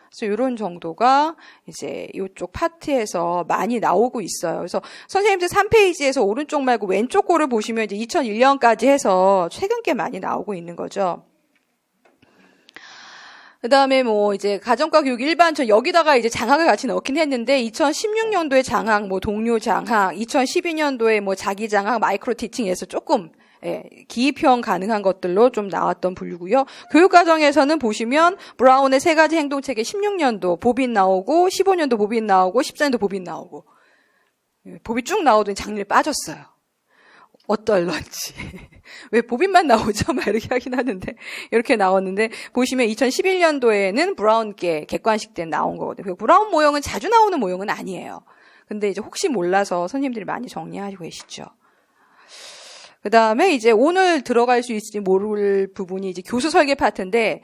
그래서 이런 정도가 이제 이쪽 파트에서 많이 나오고 있어요. 그래서 선생님들 3페이지에서 오른쪽 말고 왼쪽 거를 보시면 이제 2001년까지 해서 최근 게 많이 나오고 있는 거죠. 그 다음에 뭐 이제 가정과 교육 일반, 저 여기다가 이제 장학을 같이 넣긴 했는데, 2016년도에 장학, 뭐 동료 장학, 2012년도에 뭐 자기 장학, 마이크로 티칭에서 조금 기입형 가능한 것들로 좀 나왔던 분류고요. 교육과정에서는 보시면 브라운의 3가지 행동체계 16년도 보빗 나오고, 15년도 보빗 나오고, 14년도 보빗 나오고, 보빗 쭉 나오더니 작년에 빠졌어요. 어떨런지. 왜 보빗만 나오죠? 막 이렇게 하긴 하는데, 이렇게 나왔는데, 보시면 2011년도에는 브라운께 객관식 때 나온 거거든요. 브라운 모형은 자주 나오는 모형은 아니에요. 근데 이제 혹시 몰라서 선생님들이 많이 정리하고 계시죠. 그 다음에 이제 오늘 들어갈 수 있을지 모를 부분이 이제 교수 설계 파트인데,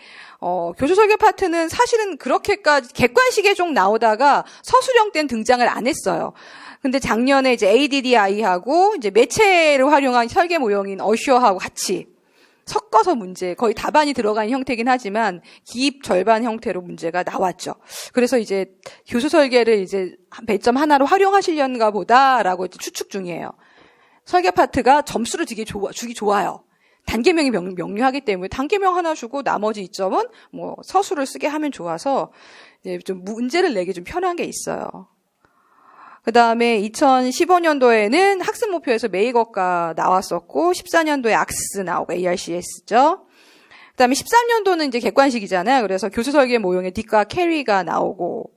교수 설계 파트는 사실은 그렇게까지 객관식에 좀 나오다가 서술형 때는 등장을 안 했어요. 근데 작년에 이제 ADDI하고 이제 매체를 활용한 설계 모형인 어슈어하고 같이 섞어서 문제, 거의 답안이 들어간 형태긴 하지만 기입 절반 형태로 문제가 나왔죠. 그래서 이제 교수 설계를 이제 배점 하나로 활용하시려는가 보다라고 이제 추측 중이에요. 설계 파트가 점수를 주기 좋아요. 단계명이 명료하기 때문에 단계명 하나 주고 나머지 2점은 뭐 서술을 쓰게 하면 좋아서 이제 좀 문제를 내기 좀 편한 게 있어요. 그 다음에 2015년도에는 학습 목표에서 메이거가 나왔었고, 14년도에 악스 나오고, ARCS죠. 그 다음에 13년도는 이제 객관식이잖아요. 그래서 교수 설계 모형에 딕과 캐리가 나오고,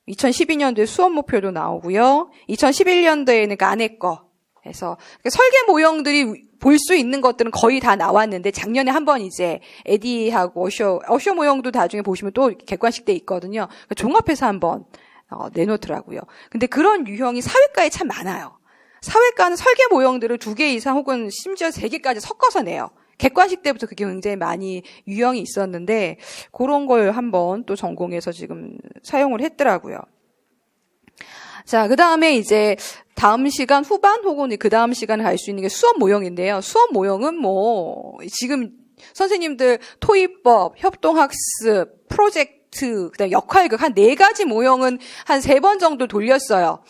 2012년도에 수업 목표도 나오고요. 2011년도에는 가네 거 해서 설계 모형들이 볼 수 있는 것들은 거의 다 나왔는데 작년에 한번 이제 에디하고 어쇼 모형도 나중에 보시면 또 객관식 돼 있거든요. 그러니까 종합해서 한번 내놓더라고요. 근데 그런 유형이 사회과에 참 많아요. 사회과는 설계 모형들을 2개 이상 혹은 심지어 3개까지 섞어서 내요. 객관식 때부터 그게 굉장히 많이 유형이 있었는데 그런 걸 한번 또 전공에서 지금 사용을 했더라고요. 자, 그 다음에 이제 다음 시간 후반 혹은 그 다음 시간에 갈 수 있는 게 수업 모형인데요. 수업 모형은 뭐 지금 선생님들 토의법, 협동학습, 프로젝트, 그다음 역할극 한 4가지 모형은 한 3번 정도 돌렸어요.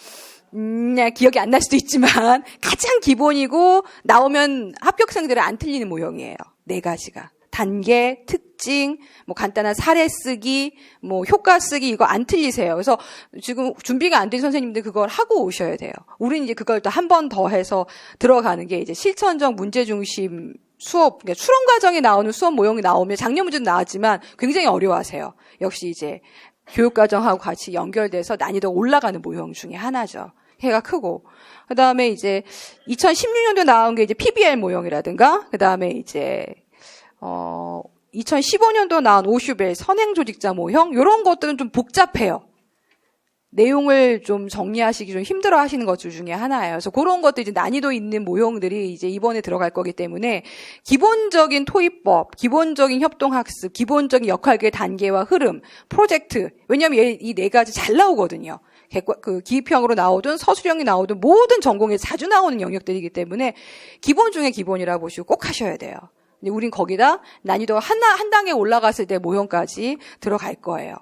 기억이 안 날 수도 있지만 가장 기본이고 나오면 합격생들은 안 틀리는 모형이에요. 4가지가. 단계, 특징, 뭐 간단한 사례 쓰기, 뭐 효과 쓰기 이거 안 틀리세요. 그래서 지금 준비가 안 된 선생님들 그걸 하고 오셔야 돼요. 우리는 이제 그걸 또 한 번 더 해서 들어가는 게 이제 실천적 문제 중심 수업, 그러니까 추론 과정에 나오는 수업 모형이 나오면 작년 문제도 나왔지만 굉장히 어려워하세요. 역시 이제 교육 과정하고 같이 연결돼서 난이도가 올라가는 모형 중에 하나죠. 해가 크고. 그 다음에 이제 2016년도에 나온 게 이제 PBL 모형이라든가, 그 다음에 이제 2015년도 나온 오슈벨 선행조직자 모형 이런 것들은 좀 복잡해요. 내용을 좀 정리하시기 좀 힘들어 하시는 것 중에 하나예요. 그래서 그런 것들 이제 난이도 있는 모형들이 이제 이번에 들어갈 거기 때문에 기본적인 토의법, 기본적인 협동학습, 기본적인 역할의 단계와 흐름, 프로젝트. 왜냐하면 이 4가지 잘 나오거든요. 그 기입형으로 나오든 서술형이 나오든 모든 전공에 자주 나오는 영역들이기 때문에 기본 중에 기본이라고 보시고 꼭 하셔야 돼요. 근데 우린 거기다 난이도가 한 단계 올라갔을 때 모형까지 들어갈 거예요.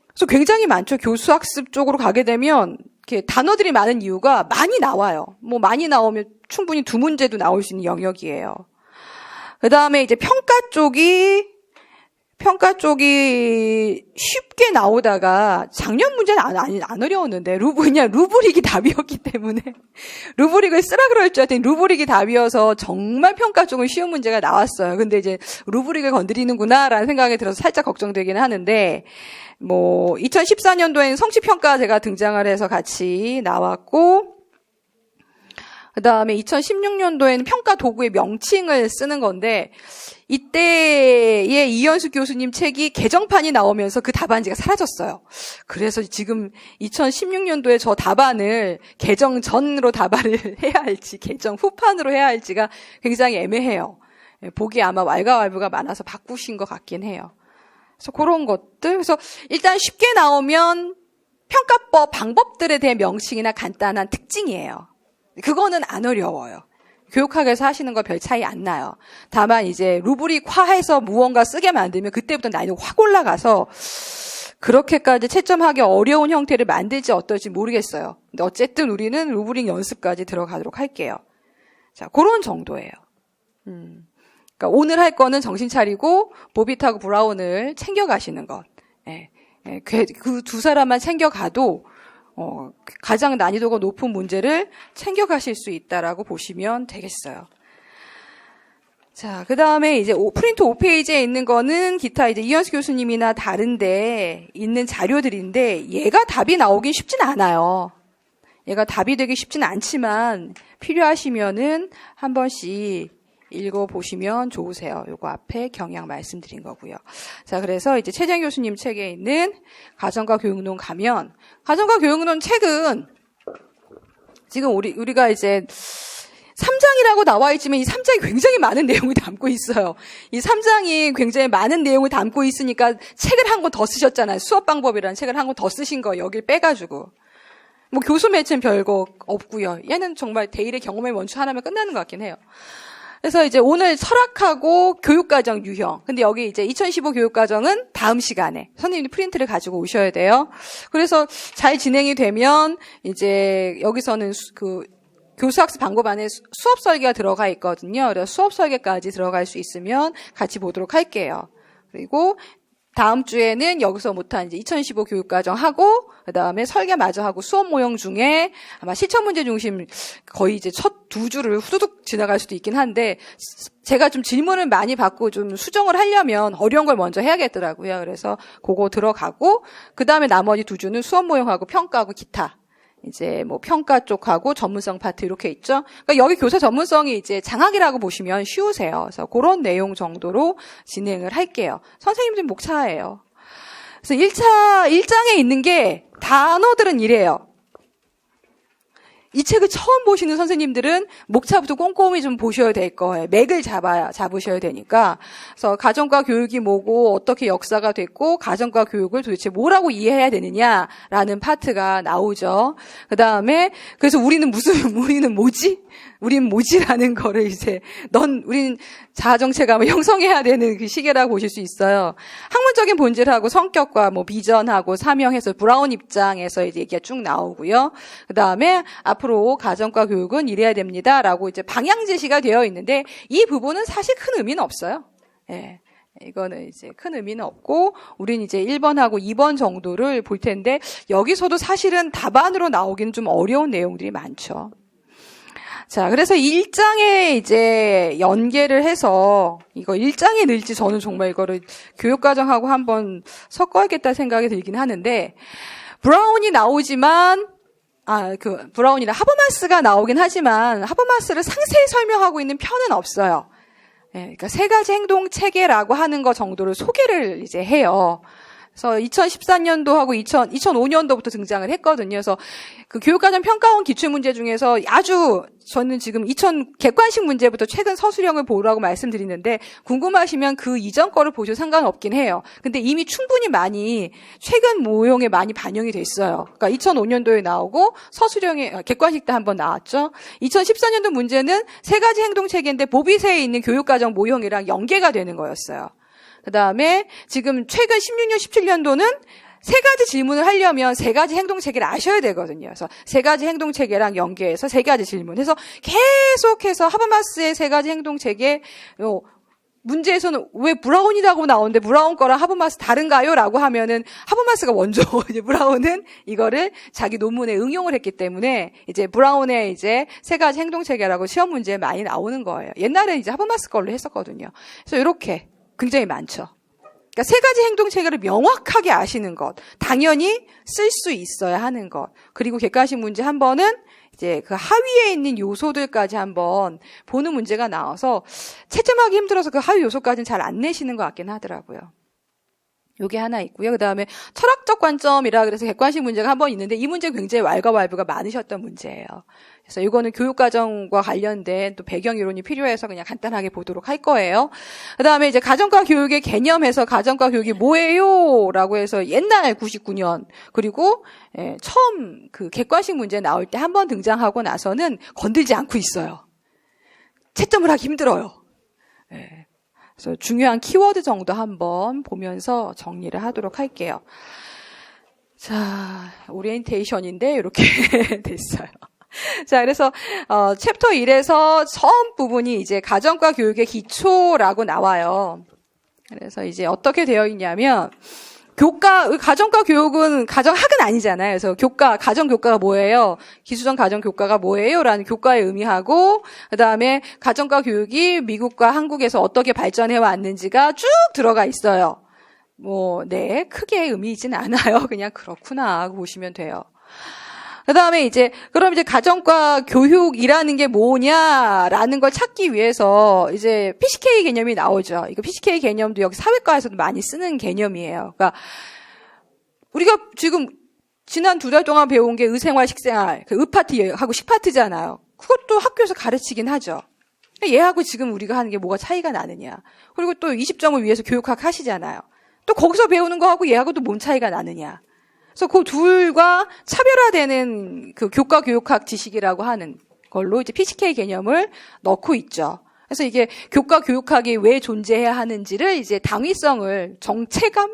그래서 굉장히 많죠. 교수학습 쪽으로 가게 되면 이렇게 단어들이 많은 이유가 많이 나와요. 뭐 많이 나오면 충분히 2문제도 나올 수 있는 영역이에요. 그 다음에 이제 평가 쪽이 쉽게 나오다가 작년 문제는 안 어려웠는데 그냥 루브릭이 답이었기 때문에 루브릭을 쓰라 그럴 줄 알았더니 루브릭이 답이어서 정말 평가 쪽은 쉬운 문제가 나왔어요. 근데 이제 루브릭을 건드리는구나라는 생각이 들어서 살짝 걱정되기는 하는데 뭐 2014년도에는 성취평가 제가 등장을 해서 같이 나왔고 그 다음에 2016년도에는 평가 도구의 명칭을 쓰는 건데 이때의 이현숙 교수님 책이 개정판이 나오면서 그 답안지가 사라졌어요. 그래서 지금 2016년도에 저 답안을 개정 전으로 답안을 해야 할지 개정 후판으로 해야 할지가 굉장히 애매해요. 보기에 아마 왈가왈부가 많아서 바꾸신 것 같긴 해요. 그래서 그런 것들. 그래서 일단 쉽게 나오면 평가법 방법들에 대한 명칭이나 간단한 특징이에요. 그거는 안 어려워요. 교육학에서 하시는 거 별 차이 안 나요. 다만 이제 루브릭화해서 무언가 쓰게 만들면 그때부터 난이도가 확 올라가서 그렇게까지 채점하기 어려운 형태를 만들지 어떨지 모르겠어요. 근데 어쨌든 우리는 루브릭 연습까지 들어가도록 할게요. 자, 그런 정도예요. 그러니까 오늘 할 거는 정신 차리고 보빗하고 브라운을 챙겨가시는 것. 그 2사람만 챙겨가도 가장 난이도가 높은 문제를 챙겨가실 수 있다라고 보시면 되겠어요. 자, 그 다음에 이제 프린트 5페이지에 있는 거는 기타 이제 이현수 교수님이나 다른데 있는 자료들인데 얘가 답이 나오긴 쉽진 않아요. 얘가 답이 되기 쉽지는 않지만 필요하시면은 한 번씩 읽어보시면 좋으세요. 요거 앞에 경향 말씀드린 거고요. 자, 그래서 이제 최재형 교수님 책에 있는 가정과 교육론 가면, 가정과 교육론 책은 지금 우리가 이제 3장이라고 나와 있지만 이 3장이 굉장히 많은 내용을 담고 있어요. 이 3장이 굉장히 많은 내용을 담고 있으니까 책을 한 권 더 쓰셨잖아요. 수업 방법이라는 책을 한 권 더 쓰신 거 여길 빼가지고. 뭐 교수 매체는 별거 없고요. 얘는 정말 대일의 경험의 원칙 하나면 끝나는 것 같긴 해요. 그래서 이제 오늘 철학하고 교육과정 유형. 근데 여기 이제 2015 교육과정은 다음 시간에 선생님이 프린트를 가지고 오셔야 돼요. 그래서 잘 진행이 되면 이제 여기서는 그 교수학습 방법 안에 수업 설계가 들어가 있거든요. 그래서 수업 설계까지 들어갈 수 있으면 같이 보도록 할게요. 그리고 다음 주에는 여기서 못한 이제 2015 교육과정 하고, 그 다음에 설계 마저 하고 수업 모형 중에 아마 실천 문제 중심 거의 이제 첫 2주를 후두둑 지나갈 수도 있긴 한데, 제가 좀 질문을 많이 받고 좀 수정을 하려면 어려운 걸 먼저 해야겠더라고요. 그래서 그거 들어가고, 그 다음에 나머지 2주는 수업 모형하고 평가하고 기타. 이제 뭐 평가 쪽하고 전문성 파트 이렇게 있죠. 그러니까 여기 교사 전문성이 이제 장학이라고 보시면 쉬우세요. 그래서 그런 내용 정도로 진행을 할게요. 선생님들 목차예요. 그래서 1장에 있는 게 단어들은 이래요. 이 책을 처음 보시는 선생님들은 목차부터 꼼꼼히 좀 보셔야 될 거예요. 맥을 잡으셔야 되니까. 그래서 가정과 교육이 뭐고 어떻게 역사가 됐고 가정과 교육을 도대체 뭐라고 이해해야 되느냐라는 파트가 나오죠. 그다음에 그래서 우리는 뭐지? 우린 뭐지라는 거를 이제 우린 자아정체감을 형성해야 되는 그 시계라고 보실 수 있어요. 학문적인 본질하고 성격과 뭐 비전하고 사명해서 브라운 입장에서 이제 얘기가 쭉 나오고요. 그다음에 앞으로 가정과 교육은 이래야 됩니다라고 이제 방향 제시가 되어 있는데 이 부분은 사실 큰 의미는 없어요. 예. 이거는 이제 큰 의미는 없고 우린 이제 1번하고 2번 정도를 볼 텐데 여기서도 사실은 답안으로 나오기는 좀 어려운 내용들이 많죠. 자, 그래서 1장에 이제 연계를 해서 이거 1장에 넣을지 저는 정말 이거를 교육과정하고 한번 섞어야겠다 생각이 들긴 하는데 브라운이 나오지만 브라운이나 하버마스가 나오긴 하지만 하버마스를 상세히 설명하고 있는 편은 없어요. 예, 그러니까 3가지 행동 체계라고 하는 거 정도를 소개를 이제 해요. 그래서 2014년도하고 2005년도부터 등장을 했거든요. 그래서 그 교육과정 평가원 기출문제 중에서 아주 저는 지금 객관식 문제부터 최근 서술형을 보라고 말씀드리는데 궁금하시면 그 이전 거를 보셔도 상관없긴 해요. 근데 이미 충분히 많이 최근 모형에 많이 반영이 됐어요. 그러니까 2005년도에 나오고 서술형에 객관식 때 한번 나왔죠. 2014년도 문제는 3가지 행동 체계인데 보빗에 있는 교육과정 모형이랑 연계가 되는 거였어요. 그 다음에 지금 최근 16년, 17년도는 3가지 질문을 하려면 3가지 행동체계를 아셔야 되거든요. 그래서 3가지 행동체계랑 연계해서 3가지 질문. 해서 계속해서 하버마스의 3가지 행동체계, 문제에서는 왜 브라운이라고 나오는데 브라운 거랑 하버마스 다른가요? 라고 하면은 하버마스가 먼저 이제 브라운은 이거를 자기 논문에 응용을 했기 때문에 이제 브라운의 이제 3가지 행동체계라고 시험 문제에 많이 나오는 거예요. 옛날에 이제 하버마스 걸로 했었거든요. 그래서 이렇게 굉장히 많죠. 그러니까 3가지 행동 체계를 명확하게 아시는 것, 당연히 쓸 수 있어야 하는 것, 그리고 객관식 문제 한 번은 이제 그 하위에 있는 요소들까지 한번 보는 문제가 나와서 채점하기 힘들어서 그 하위 요소까지는 잘 안 내시는 것 같긴 하더라고요. 요게 하나 있고요. 그 다음에 철학적 관점이라 그래서 객관식 문제가 한 번 있는데 이 문제 굉장히 왈가왈부가 많으셨던 문제예요. 그래서 이거는 교육과정과 관련된 또 배경이론이 필요해서 그냥 간단하게 보도록 할 거예요. 그 다음에 이제 가정과 교육의 개념에서 가정과 교육이 뭐예요? 라고 해서 옛날 99년 그리고 처음 그 객관식 문제 나올 때 한 번 등장하고 나서는 건들지 않고 있어요. 채점을 하기 힘들어요. 그래서 중요한 키워드 정도 한번 보면서 정리를 하도록 할게요. 자, 오리엔테이션인데 이렇게 됐어요. 자, 그래서 챕터 1에서 처음 부분이 이제 가정과 교육의 기초라고 나와요. 그래서 이제 어떻게 되어 있냐면 가정과 교육은 가정학은 아니잖아요. 그래서 가정교과가 뭐예요? 기수전 가정교과가 뭐예요? 라는 교과의 의미하고, 그 다음에 가정과 교육이 미국과 한국에서 어떻게 발전해 왔는지가 쭉 들어가 있어요. 크게 의미 있진 않아요. 그냥 그렇구나 하고 보시면 돼요. 그 다음에 그럼 가정과 교육이라는 게 뭐냐라는 걸 찾기 위해서 이제 PCK 개념이 나오죠. 이거 PCK 개념도 여기 사회과에서도 많이 쓰는 개념이에요. 그러니까 우리가 지금 지난 2달 동안 배운 게 의생활, 식생활, 그 의파트하고 식파트잖아요. 그것도 학교에서 가르치긴 하죠. 얘하고 지금 우리가 하는 게 뭐가 차이가 나느냐. 그리고 또 20점을 위해서 교육학 하시잖아요. 또 거기서 배우는 거하고 얘하고 또 뭔 차이가 나느냐. 그래서 그 둘과 차별화되는 그 교과 교육학 지식이라고 하는 걸로 이제 PCK 개념을 넣고 있죠. 그래서 이게 교과 교육학이 왜 존재해야 하는지를 이제 당위성을 정체감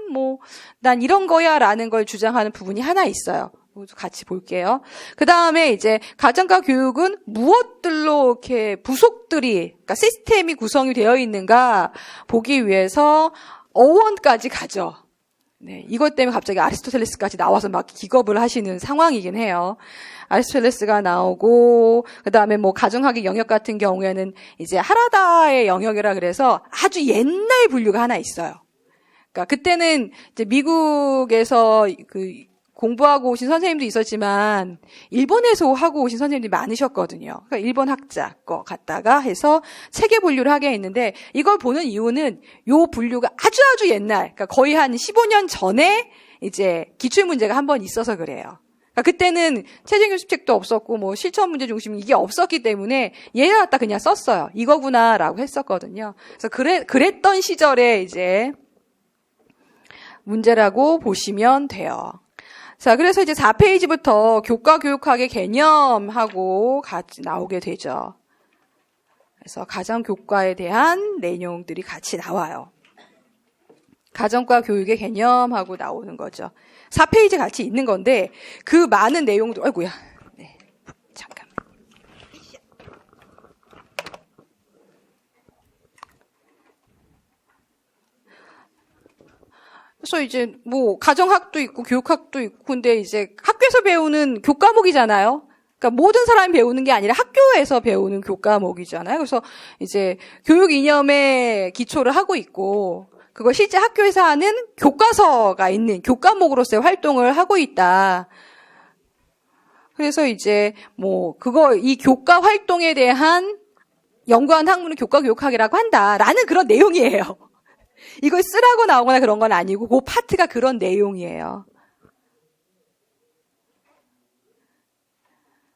난 이런 거야라는 걸 주장하는 부분이 하나 있어요. 같이 볼게요. 그 다음에 이제 가정과 교육은 무엇들로 이렇게 부속들이, 그러니까 시스템이 구성이 되어 있는가 보기 위해서 어원까지 가죠. 네, 이것 때문에 갑자기 아리스토텔레스까지 나와서 막 기겁을 하시는 상황이긴 해요. 아리스토텔레스가 나오고, 그 다음에 뭐 가정학의 영역 같은 경우에는 이제 하라다의 영역이라 그래서 아주 옛날 분류가 하나 있어요. 그러니까 그때는 이제 미국에서 그 공부하고 오신 선생님도 있었지만 일본에서 하고 오신 선생님들이 많으셨거든요. 그러니까 일본 학자 거 갖다가 해서 체계 분류를 하게 했는데 이걸 보는 이유는 요 분류가 아주 옛날, 그러니까 거의 한 15년 전에 이제 기출 문제가 한 번 있어서 그래요. 그러니까 그때는 체제교습책도 없었고 뭐 실천 문제 중심 이게 없었기 때문에 얘를 갖다 그냥 썼어요. 이거구나라고 했었거든요. 그래서 그랬던 시절에 이제 문제라고 보시면 돼요. 자, 그래서 이제 4페이지부터 교과 교육학의 개념하고 같이 나오게 되죠. 그래서 가정 교과에 대한 내용들이 같이 나와요. 가정과 교육의 개념하고 나오는 거죠. 4페이지 같이 있는 건데 그 많은 내용도 아이고야. 네. 잠깐. 그래서 이제 뭐 가정학도 있고 교육학도 있고 근데 이제 학교에서 배우는 교과목이잖아요. 그러니까 모든 사람이 배우는 게 아니라 학교에서 배우는 교과목이잖아요. 그래서 이제 교육 이념에 기초를 하고 있고 그걸 실제 학교에서 하는 교과서가 있는 교과목으로서의 활동을 하고 있다. 그래서 이제 뭐 이 교과 활동에 대한 연구한 학문을 교과 교육학이라고 한다라는 그런 내용이에요. 이걸 쓰라고 나오거나 그런 건 아니고 그 파트가 그런 내용이에요.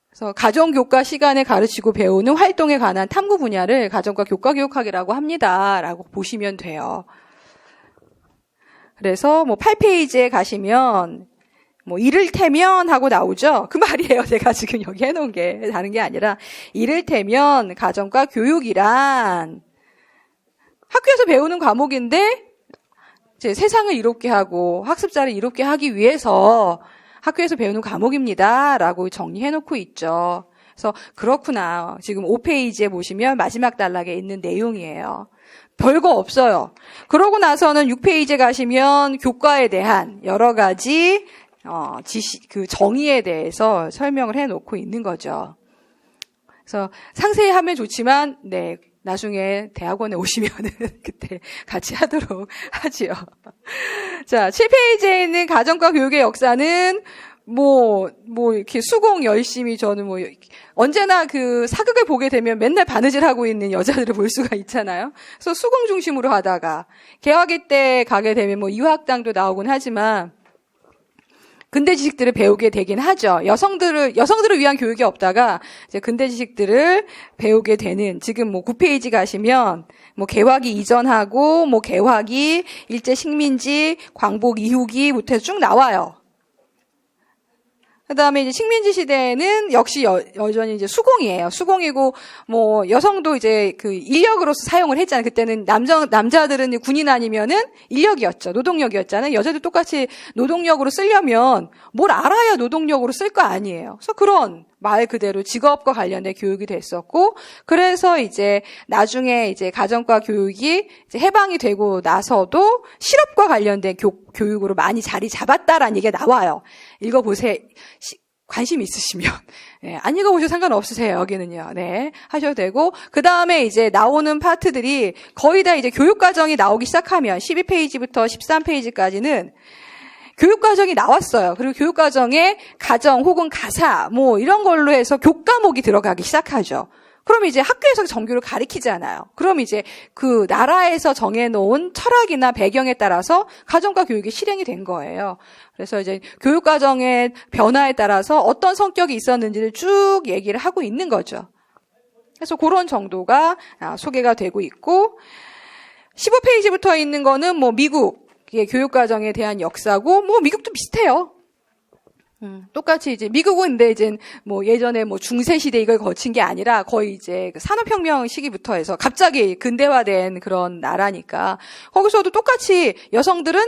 그래서 가정교과 시간에 가르치고 배우는 활동에 관한 탐구 분야를 가정과 교과 교육학이라고 합니다라고 보시면 돼요. 그래서 뭐 8페이지에 가시면 뭐 이를테면 하고 나오죠. 그 말이에요. 제가 지금 여기 해놓은 게 다른 게 아니라 이를테면 가정과 교육이란 학교에서 배우는 과목인데 이제 세상을 이롭게 하고 학습자를 이롭게 하기 위해서 학교에서 배우는 과목입니다라고 정리해놓고 있죠. 그래서 그렇구나. 지금 5페이지에 보시면 마지막 단락에 있는 내용이에요. 별거 없어요. 그러고 나서는 6페이지에 가시면 교과에 대한 여러 가지 그 정의에 대해서 설명을 해놓고 있는 거죠. 그래서 상세히 하면 좋지만 네. 나중에 대학원에 오시면은 그때 같이 하도록 하지요. 자, 7페이지에 있는 가정과 교육의 역사는 이렇게 수공 열심히 저는 언제나 그 사극을 보게 되면 맨날 바느질 하고 있는 여자들을 볼 수가 있잖아요. 그래서 수공 중심으로 하다가 개화기 때 가게 되면 이화학당도 나오곤 하지만 근대 지식들을 배우게 되긴 하죠. 여성들을 위한 교육이 없다가 이제 근대 지식들을 배우게 되는 지금 9페이지 가시면 개화기 이전하고 개화기, 일제 식민지, 광복 이후기부터 해서 쭉 나와요. 그다음에 이제 식민지 시대에는 역시 여전히 이제 수공이에요. 수공이고 여성도 이제 그 인력으로서 사용을 했잖아요. 그때는 남자들은 군인 아니면은 인력이었죠. 노동력이었잖아요. 여자도 똑같이 노동력으로 쓰려면 뭘 알아야 노동력으로 쓸 거 아니에요. 그래서 그런 말 그대로 직업과 관련된 교육이 됐었고, 그래서 이제 나중에 이제 가정과 교육이 이제 해방이 되고 나서도 실업과 관련된 교육으로 많이 자리 잡았다라는 얘기가 나와요. 읽어보세요. 관심 있으시면. 네, 안 읽어보셔도 상관없으세요, 여기는요. 네, 하셔도 되고. 그 다음에 이제 나오는 파트들이 거의 다 이제 교육과정이 나오기 시작하면 12페이지부터 13페이지까지는 교육과정이 나왔어요. 그리고 교육과정에 가정 혹은 가사 이런 걸로 해서 교과목이 들어가기 시작하죠. 그럼 이제 학교에서 정규를 가르치잖아요. 그럼 이제 그 나라에서 정해놓은 철학이나 배경에 따라서 가정과 교육이 실행이 된 거예요. 그래서 이제 교육과정의 변화에 따라서 어떤 성격이 있었는지를 쭉 얘기를 하고 있는 거죠. 그래서 그런 정도가 소개가 되고 있고, 15페이지부터 있는 거는 미국 교육과정에 대한 역사고, 미국도 비슷해요. 똑같이 이제 미국은 근데 이제 예전에 중세시대 이걸 거친 게 아니라 거의 이제 그 산업혁명 시기부터 해서 갑자기 근대화된 그런 나라니까 거기서도 똑같이 여성들은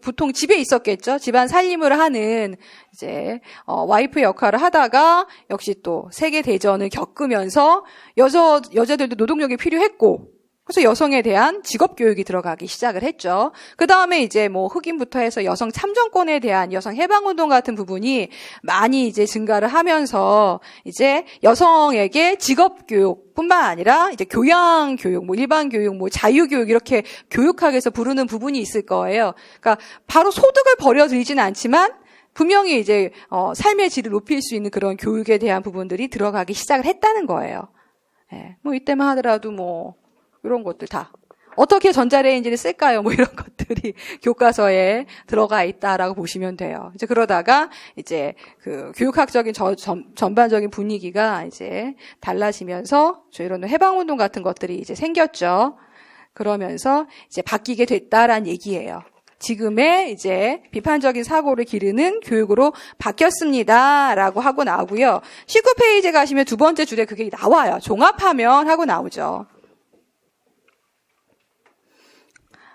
보통 집에 있었겠죠. 집안 살림을 하는 이제 와이프 역할을 하다가 역시 또 세계 대전을 겪으면서 여자들도 노동력이 필요했고, 그래서 여성에 대한 직업 교육이 들어가기 시작을 했죠. 그 다음에 이제 뭐 흑인부터 해서 여성 참정권에 대한 여성 해방운동 같은 부분이 많이 이제 증가를 하면서 이제 여성에게 직업 교육뿐만 아니라 이제 교양 교육, 뭐 일반 교육, 뭐 자유 교육 이렇게 교육학에서 부르는 부분이 있을 거예요. 그러니까 바로 소득을 벌여들이지는 않지만 분명히 이제 삶의 질을 높일 수 있는 그런 교육에 대한 부분들이 들어가기 시작을 했다는 거예요. 예, 뭐 이때만 하더라도 뭐 이런 것들 다 어떻게 전자레인지를 쓸까요? 뭐 이런 것들이 교과서에 들어가 있다라고 보시면 돼요. 이제 그러다가 이제 그 교육학적인 전반적인 분위기가 이제 달라지면서 이런 해방운동 같은 것들이 이제 생겼죠. 그러면서 이제 바뀌게 됐다라는 얘기예요. 지금의 이제 비판적인 사고를 기르는 교육으로 바뀌었습니다라고 하고 나오고요. 19페이지에 가시면 두 번째 줄에 그게 나와요. 종합하면 하고 나오죠.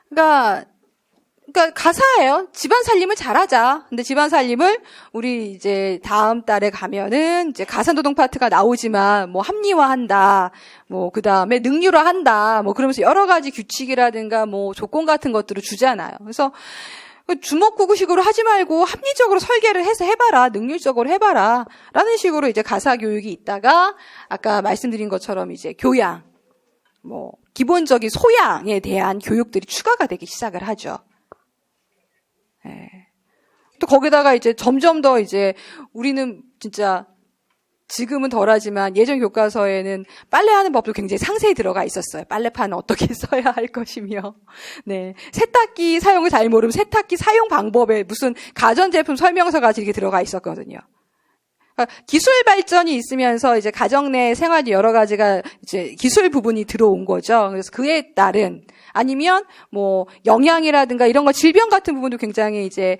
그러니까 가사예요. 집안 살림을 잘하자. 근데 집안 살림을 우리 이제 다음 달에 가면은 이제 가사노동 파트가 나오지만 뭐 합리화한다. 뭐 그다음에 능률화한다. 뭐 그러면서 여러 가지 규칙이라든가 뭐 조건 같은 것들을 주잖아요. 그래서 주먹구구식으로 하지 말고 합리적으로 설계를 해서 해봐라. 능률적으로 해봐라. 라는 식으로 이제 가사 교육이 있다가 아까 말씀드린 것처럼 이제 교양, 뭐 기본적인 소양에 대한 교육들이 추가가 되기 시작을 하죠. 예. 또 거기다가 이제 점점 더 이제 우리는 진짜 지금은 덜하지만 예전 교과서에는 빨래하는 법도 굉장히 상세히 들어가 있었어요. 빨래판은 어떻게 써야 할 것이며, 네, 세탁기 사용을 잘 모르면 세탁기 사용 방법에 무슨 가전제품 설명서가 이렇게 들어가 있었거든요. 그러니까 기술 발전이 있으면서 이제 가정 내 생활이 여러 가지가 이제 기술 부분이 들어온 거죠. 그래서 그에 따른 아니면 뭐 영양이라든가 이런 거 질병 같은 부분도 굉장히 이제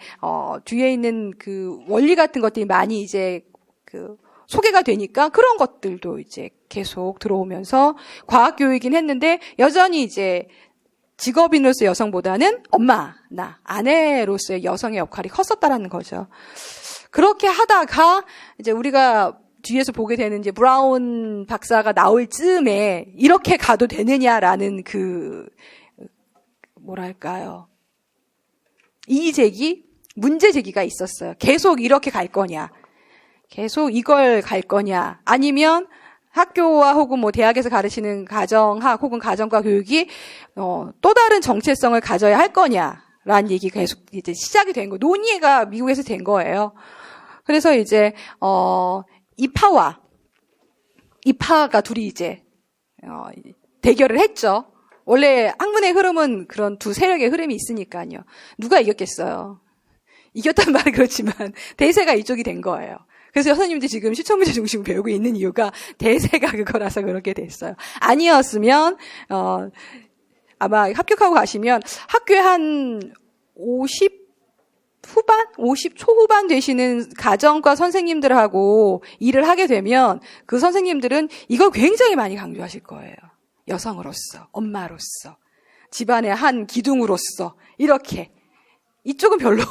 뒤에 있는 그 원리 같은 것들이 많이 이제 그 소개가 되니까 그런 것들도 이제 계속 들어오면서 과학 교육이긴 했는데 여전히 이제 직업인으로서 여성보다는 엄마나 아내로서의 여성의 역할이 컸었다라는 거죠. 그렇게 하다가 이제 우리가 뒤에서 보게 되는 이제 브라운 박사가 나올 즈음에 이렇게 가도 되느냐라는 그 뭐랄까요? 이의제기? 문제제기가 있었어요. 계속 이렇게 갈 거냐? 계속 이걸 갈 거냐? 아니면 학교와 혹은 뭐 대학에서 가르치는 가정학 혹은 가정과 교육이 또 다른 정체성을 가져야 할 거냐라는 얘기가 계속 이제 시작이 된 거, 논의가 미국에서 된 거예요. 그래서 이제 이파가 둘이 이제 대결을 했죠. 원래 학문의 흐름은 그런 두 세력의 흐름이 있으니까요. 누가 이겼겠어요? 이겼단 말은 그렇지만 대세가 이쪽이 된 거예요. 그래서 여사님들이 지금 실천문제 중심을 배우고 있는 이유가 대세가 그거라서 그렇게 됐어요. 아니었으면 아마 합격하고 가시면 학교에 한 50 초후반 되시는 가정과 선생님들하고 일을 하게 되면 그 선생님들은 이걸 굉장히 많이 강조하실 거예요. 여성으로서, 엄마로서, 집안의 한 기둥으로서 이렇게. 이쪽은 별로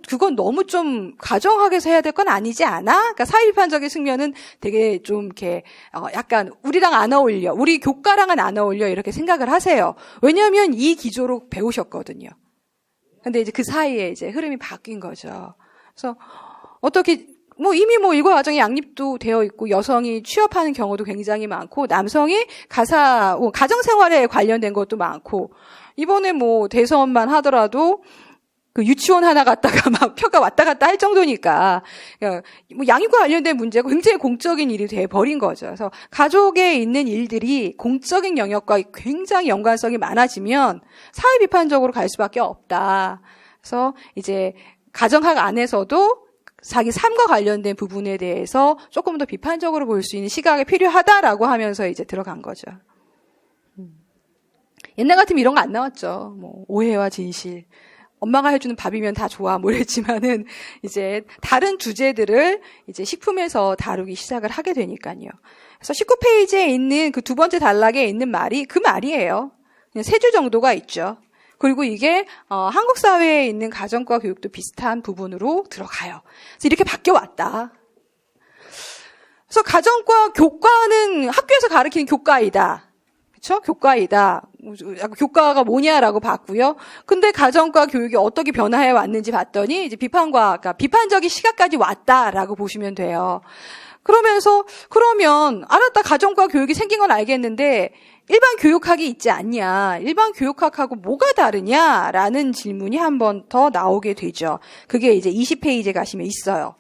그건 너무 좀 가정학에서 해야 될 건 아니지 않아? 그러니까 사회비판적인 측면은 되게 좀 이렇게 약간 우리랑 안 어울려, 우리 교과랑은 안 어울려 이렇게 생각을 하세요. 왜냐하면 이 기조로 배우셨거든요. 근데 이제 그 사이에 이제 흐름이 바뀐 거죠. 그래서 어떻게 뭐 이미 뭐 일과 가정의 양립도 되어 있고 여성이 취업하는 경우도 굉장히 많고 남성이 가정 생활에 관련된 것도 많고 이번에 뭐 대선만 하더라도 그 유치원 하나 갔다가 막 표가 왔다 갔다 할 정도니까 뭐 양육과 관련된 문제가 굉장히 공적인 일이 돼 버린 거죠. 그래서 가족에 있는 일들이 공적인 영역과 굉장히 연관성이 많아지면 사회 비판적으로 갈 수밖에 없다. 그래서 이제 가정학 안에서도 자기 삶과 관련된 부분에 대해서 조금 더 비판적으로 볼 수 있는 시각이 필요하다라고 하면서 이제 들어간 거죠. 옛날 같으면 이런 거 안 나왔죠. 뭐 오해와 진실. 엄마가 해주는 밥이면 다 좋아, 뭐 이랬지만은, 이제, 다른 주제들을 이제 식품에서 다루기 시작을 하게 되니까요. 그래서 19페이지에 있는 그 두 번째 단락에 있는 말이 그 말이에요. 그냥 3줄 정도가 있죠. 그리고 이게, 한국 사회에 있는 가정과 교육도 비슷한 부분으로 들어가요. 그래서 이렇게 바뀌어왔다. 그래서 가정과 교과는 학교에서 가르치는 교과이다. 그쵸? 교과이다. 교과가 뭐냐라고 봤고요. 근데 가정과 교육이 어떻게 변화해 왔는지 봤더니 이제 그러니까 비판적인 시각까지 왔다라고 보시면 돼요. 그러면 알았다. 가정과 교육이 생긴 건 알겠는데 일반 교육학이 있지 않냐? 일반 교육학하고 뭐가 다르냐라는 질문이 한 번 더 나오게 되죠. 그게 이제 20페이지에 가시면 있어요.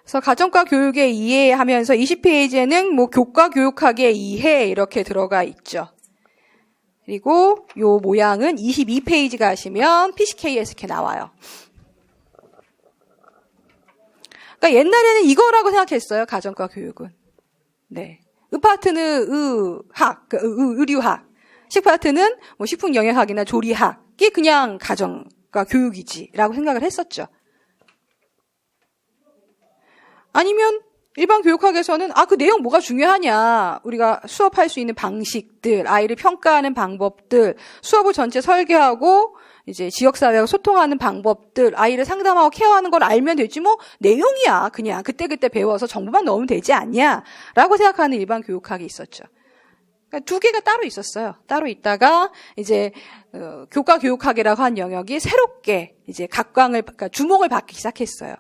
그래서 가정과 교육의 이해하면서 20페이지에는 뭐 교과 교육학의 이해 이렇게 들어가 있죠. 그리고 요 모양은 22페이지 가시면 PCK에서 이렇게 나와요. 그러니까 옛날에는 이거라고 생각했어요. 가정과 교육은. 네. 파트는 의류학. 식파트는 뭐 식품영양학이나 조리학이 그냥 가정과 교육이지라고 생각을 했었죠. 아니면 일반 교육학에서는 그 내용 뭐가 중요하냐. 우리가 수업할 수 있는 방식들, 아이를 평가하는 방법들, 수업을 전체 설계하고 이제 지역사회와 소통하는 방법들, 아이를 상담하고 케어하는 걸 알면 되지 뭐 내용이야. 그냥 그때그때 배워서 정보만 넣으면 되지 않냐. 라고 생각하는 일반 교육학이 있었죠. 그러니까 두 개가 따로 있었어요. 따로 있다가 이제 교과 교육학이라고 한 영역이 새롭게 이제 그러니까 주목을 받기 시작했어요.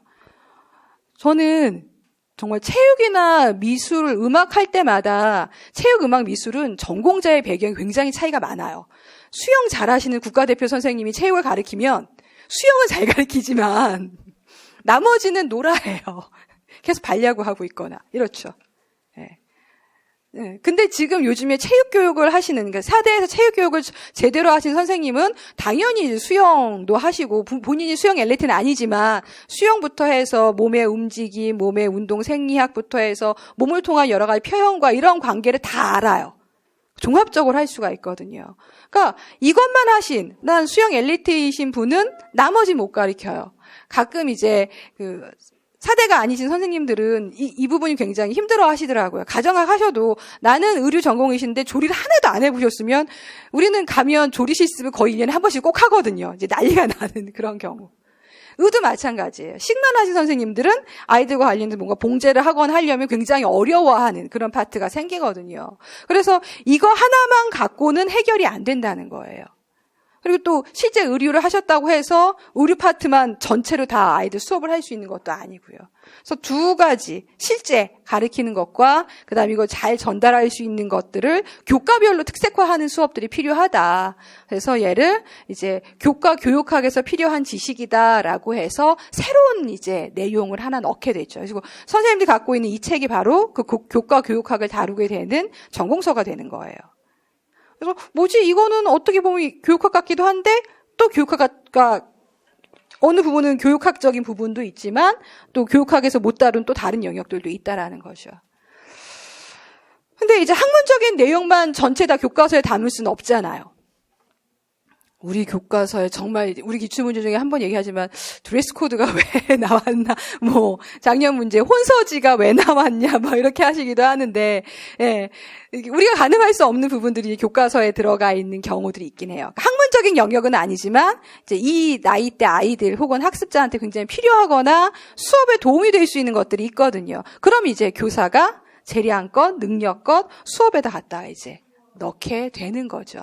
저는 정말 체육이나 미술, 음악 할 때마다 체육, 음악, 미술은 전공자의 배경이 굉장히 차이가 많아요. 수영 잘하시는 국가대표 선생님이 체육을 가르치면 수영은 잘 가르치지만 나머지는 놀아해요. 계속 발야구 하고 있거나 이렇죠. 네. 근데 지금 요즘에 체육교육을 하시는, 그러니까 4대에서 체육교육을 제대로 하신 선생님은 당연히 수영도 하시고, 본인이 수영 엘리트는 아니지만, 수영부터 해서 몸의 움직임, 몸의 운동 생리학부터 해서 몸을 통한 여러 가지 표현과 이런 관계를 다 알아요. 종합적으로 할 수가 있거든요. 그러니까 이것만 하신, 난 수영 엘리트이신 분은 나머지 못 가르쳐요. 가끔 이제 4대가 아니신 선생님들은 이 부분이 굉장히 힘들어 하시더라고요. 가정학 하셔도 나는 의류 전공이신데 조리를 하나도 안 해보셨으면 우리는 가면 조리 실습을 거의 1년에 한 번씩 꼭 하거든요. 이제 난리가 나는 그런 경우. 의도 마찬가지예요. 식만 하신 선생님들은 아이들과 관련된 뭔가 봉제를 하거나 하려면 굉장히 어려워하는 그런 파트가 생기거든요. 그래서 이거 하나만 갖고는 해결이 안 된다는 거예요. 그리고 또 실제 의류를 하셨다고 해서 의류 파트만 전체로 다 아이들 수업을 할 수 있는 것도 아니고요. 그래서 두 가지 실제 가르치는 것과 그다음에 이거 잘 전달할 수 있는 것들을 교과별로 특색화하는 수업들이 필요하다. 그래서 얘를 이제 교과 교육학에서 필요한 지식이다라고 해서 새로운 이제 내용을 하나 넣게 됐죠. 그리고 선생님들이 갖고 있는 이 책이 바로 그 교과 교육학을 다루게 되는 전공서가 되는 거예요. 그래서 뭐지 이거는 어떻게 보면 교육학 같기도 한데 또 교육학과 어느 부분은 교육학적인 부분도 있지만 또 교육학에서 못 다룬 또 다른 영역들도 있다라는 거죠. 근데 이제 학문적인 내용만 전체 다 교과서에 담을 수는 없잖아요. 우리 교과서에 정말 우리 기출문제 중에 한번 얘기하지만 드레스 코드가 왜 나왔나, 뭐 작년 문제 혼서지가 왜 나왔냐, 뭐 이렇게 하시기도 하는데, 예, 우리가 가늠할 수 없는 부분들이 교과서에 들어가 있는 경우들이 있긴 해요. 학문적인 영역은 아니지만 이제 이 나이 대 아이들 혹은 학습자한테 굉장히 필요하거나 수업에 도움이 될 수 있는 것들이 있거든요. 그럼 이제 교사가 재량껏, 능력껏 수업에다 갖다가 이제 넣게 되는 거죠.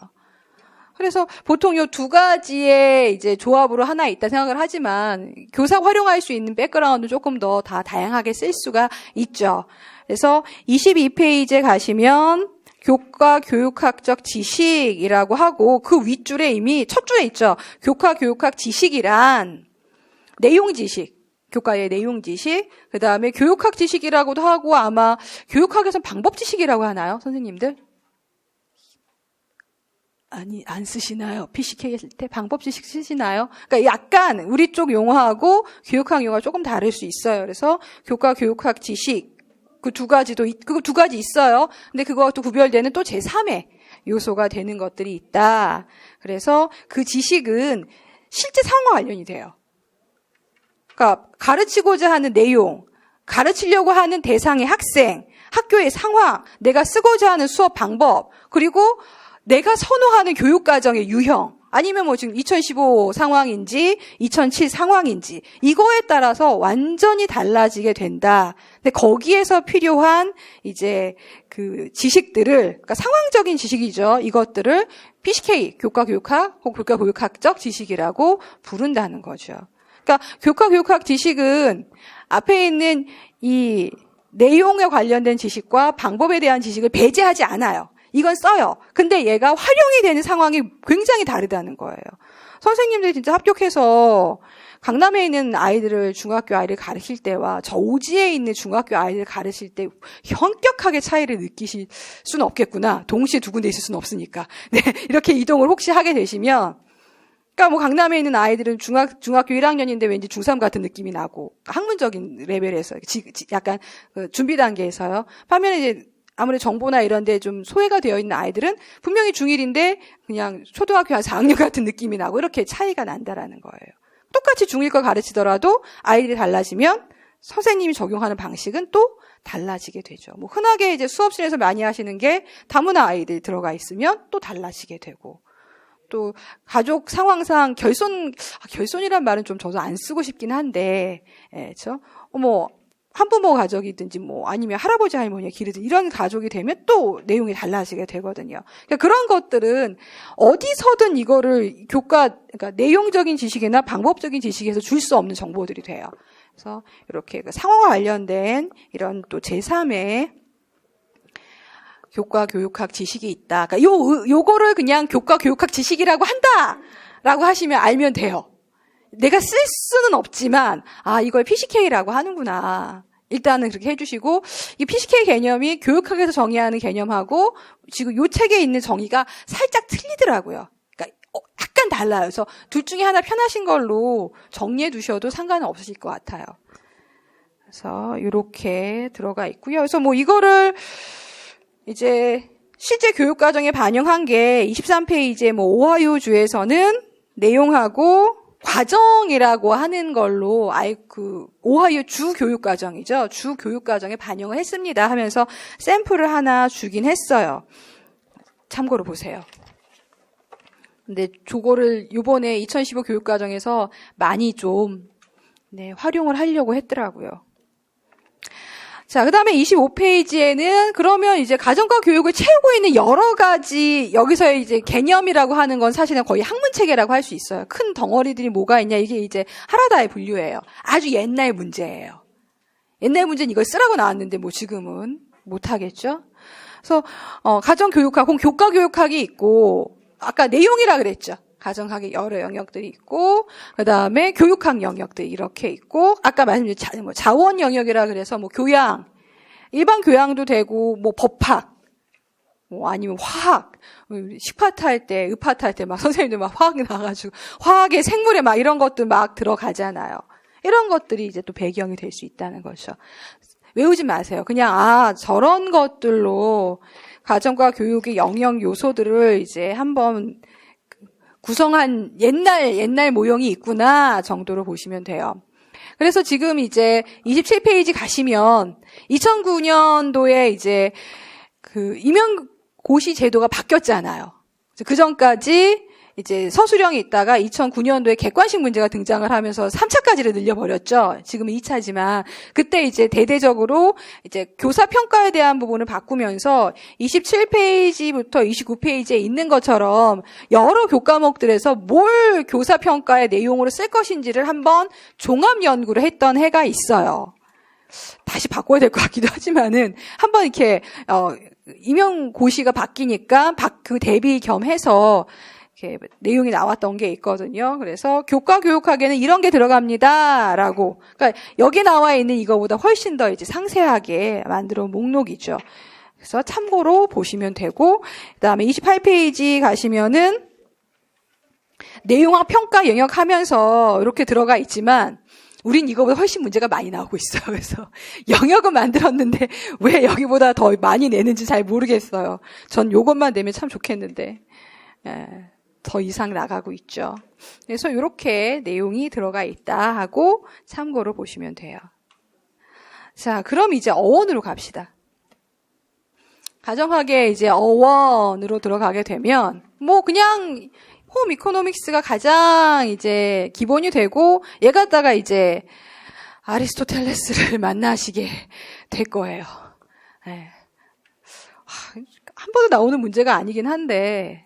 그래서 보통 요 두 가지의 이제 조합으로 하나 있다 생각을 하지만 교사 활용할 수 있는 백그라운드 조금 더 다 다양하게 쓸 수가 있죠. 그래서 22페이지에 가시면 교과 교육학적 지식이라고 하고 그 윗줄에 이미 첫 줄에 있죠. 교과 교육학 지식이란 내용 지식. 교과의 내용 지식, 그 다음에 교육학 지식이라고도 하고 아마 교육학에서는 방법 지식이라고 하나요? 선생님들? 아니, 안 쓰시나요? PCK 했을 때 방법 지식 쓰시나요? 그러니까 약간 우리 쪽 용어하고 교육학 용어가 조금 다를 수 있어요. 그래서 교과 교육학 지식, 그 두 가지 있어요. 근데 그거와 또 구별되는 또 제3의 요소가 되는 것들이 있다. 그래서 그 지식은 실제 상황과 관련이 돼요. 그러니까 가르치고자 하는 내용, 가르치려고 하는 대상의 학생, 학교의 상황, 내가 쓰고자 하는 수업 방법, 그리고 내가 선호하는 교육과정의 유형, 아니면 뭐 지금 2015 상황인지 2007 상황인지 이거에 따라서 완전히 달라지게 된다. 근데 거기에서 필요한 이제 그 지식들을, 그러니까 상황적인 지식이죠. 이것들을 PCK, 교과교육학 혹은 교과교육학적 지식이라고 부른다는 거죠. 그러니까 교과교육학 지식은 앞에 있는 이 내용에 관련된 지식과 방법에 대한 지식을 배제하지 않아요. 이건 써요. 근데 얘가 활용이 되는 상황이 굉장히 다르다는 거예요. 선생님들이 진짜 합격해서 강남에 있는 아이들을, 중학교 아이를 가르칠 때와 저 오지에 있는 중학교 아이들을 가르칠 때 현격하게 차이를 느끼실 수는 없겠구나. 동시에 두 군데 있을 수는 없으니까. 네, 이렇게 이동을 혹시 하게 되시면, 그러니까 뭐 강남에 있는 아이들은 중학교 1학년인데 왠지 중3 같은 느낌이 나고, 학문적인 레벨에서 약간 준비 단계에서요. 반면에 이제 아무래도 정보나 이런 데 좀 소외가 되어 있는 아이들은 분명히 중1인데 그냥 초등학교 한 4학년 같은 느낌이 나고 이렇게 차이가 난다라는 거예요. 똑같이 중1 거 가르치더라도 아이들이 달라지면 선생님이 적용하는 방식은 또 달라지게 되죠. 뭐 흔하게 이제 수업실에서 많이 하시는 게 다문화 아이들이 들어가 있으면 또 달라지게 되고, 또 가족 상황상 결손이란 말은 좀 저도 안 쓰고 싶긴 한데, 그렇죠? 한부모 가족이든지 뭐 아니면 할아버지 할머니가 기르든 이런 가족이 되면 또 내용이 달라지게 되거든요. 그러니까 그런 것들은 어디서든 이거를 그러니까 내용적인 지식이나 방법적인 지식에서 줄 수 없는 정보들이 돼요. 그래서 이렇게 그 상황과 관련된 이런 또 제3의 교과 교육학 지식이 있다. 그러니까 요거를 그냥 교과 교육학 지식이라고 한다라고 하시면 알면 돼요. 내가 쓸 수는 없지만, 이걸 PCK라고 하는구나. 일단은 그렇게 해주시고, 이 PCK 개념이 교육학에서 정의하는 개념하고 지금 요 책에 있는 정의가 살짝 틀리더라고요. 그러니까 약간 달라요. 그래서 둘 중에 하나 편하신 걸로 정리해 두셔도 상관은 없으실 것 같아요. 그래서 이렇게 들어가 있고요. 그래서 뭐 이거를 이제 실제 교육과정에 반영한 게 23페이지에 뭐 오하이오주에서는 내용하고 과정이라고 하는 걸로 오하이오 주 교육과정이죠. 주 교육과정에 반영을 했습니다 하면서 샘플을 하나 주긴 했어요. 참고로 보세요. 근데 저거를 요번에 2015 교육과정에서 많이 좀 활용을 하려고 했더라고요. 자, 그 다음에 25페이지에는 그러면 이제 가정과 교육을 채우고 있는 여러 가지, 여기서의 이제 개념이라고 하는 건 사실은 거의 학문체계라고 할 수 있어요. 큰 덩어리들이 뭐가 있냐, 이게 이제 하라다의 분류예요. 아주 옛날 문제예요. 옛날 문제는 이걸 쓰라고 나왔는데 뭐 지금은 못하겠죠? 그래서, 가정교육학, 혹은 교과교육학이 있고, 아까 내용이라 그랬죠. 가정학의 여러 영역들이 있고, 그 다음에 교육학 영역들이 이렇게 있고, 아까 말씀드린 자원 영역이라 그래서 뭐 교양, 일반 교양도 되고, 뭐 법학, 뭐 아니면 화학, 식파트 할 때, 의파트 할 때 막 선생님들 막 화학 나와가지고, 화학의 생물에 막 이런 것도 막 들어가잖아요. 이런 것들이 이제 또 배경이 될 수 있다는 거죠. 외우지 마세요. 그냥, 저런 것들로 가정과 교육의 영역 요소들을 이제 한번 구성한 옛날 모형이 있구나 정도로 보시면 돼요. 그래서 지금 이제 27페이지 가시면 2009년도에 이제 그 임용고시 제도가 바뀌었잖아요. 그 전까지 이제 서술형이 있다가 2009년도에 객관식 문제가 등장을 하면서 3차까지를 늘려버렸죠. 지금은 2차지만 그때 이제 대대적으로 이제 교사 평가에 대한 부분을 바꾸면서 27페이지부터 29페이지에 있는 것처럼 여러 교과목들에서 뭘 교사 평가의 내용으로 쓸 것인지를 한번 종합 연구를 했던 해가 있어요. 다시 바꿔야 될 것 같기도 하지만은 한번 이렇게 임용고시가 바뀌니까 그 대비 겸해서 이렇게 내용이 나왔던 게 있거든요. 그래서 교과 교육학에는 이런 게 들어갑니다라고. 그러니까 여기 나와 있는 이거보다 훨씬 더 이제 상세하게 만들어 온 목록이죠. 그래서 참고로 보시면 되고, 그다음에 28페이지 가시면은 내용학 평가 영역 하면서 이렇게 들어가 있지만 우린 이거보다 훨씬 문제가 많이 나오고 있어요. 그래서 영역은 만들었는데 왜 여기보다 더 많이 내는지 잘 모르겠어요. 전 요것만 내면 참 좋겠는데. 더 이상 나가고 있죠. 그래서 이렇게 내용이 들어가 있다 하고 참고로 보시면 돼요. 자, 그럼 이제 어원으로 갑시다. 가정학의 이제 어원으로 들어가게 되면 뭐 그냥 홈 이코노믹스가 가장 이제 기본이 되고 얘 갖다가 이제 아리스토텔레스를 만나시게 될 거예요. 네. 한 번도 나오는 문제가 아니긴 한데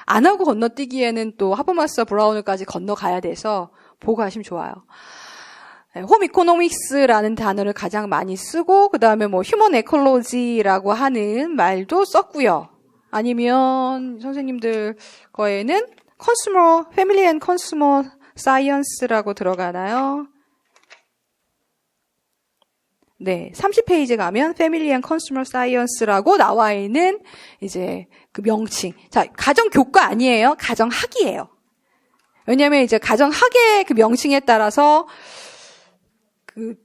안 하고 건너뛰기에는 또 하버마스 브라운을까지 건너가야 돼서 보고 가시면 좋아요. 홈 이코노믹스라는 단어를 가장 많이 쓰고 그 다음에 뭐 휴먼 에콜로지라고 하는 말도 썼고요. 아니면 선생님들 거에는 컨슈머, 패밀리 앤 컨슈머 사이언스라고 들어가나요? 네, 30페이지 가면 패밀리 앤 컨슈머 사이언스라고 나와 있는 이제 그 명칭. 자, 가정교과 아니에요. 가정학이에요. 왜냐면 이제 가정학의 그 명칭에 따라서 그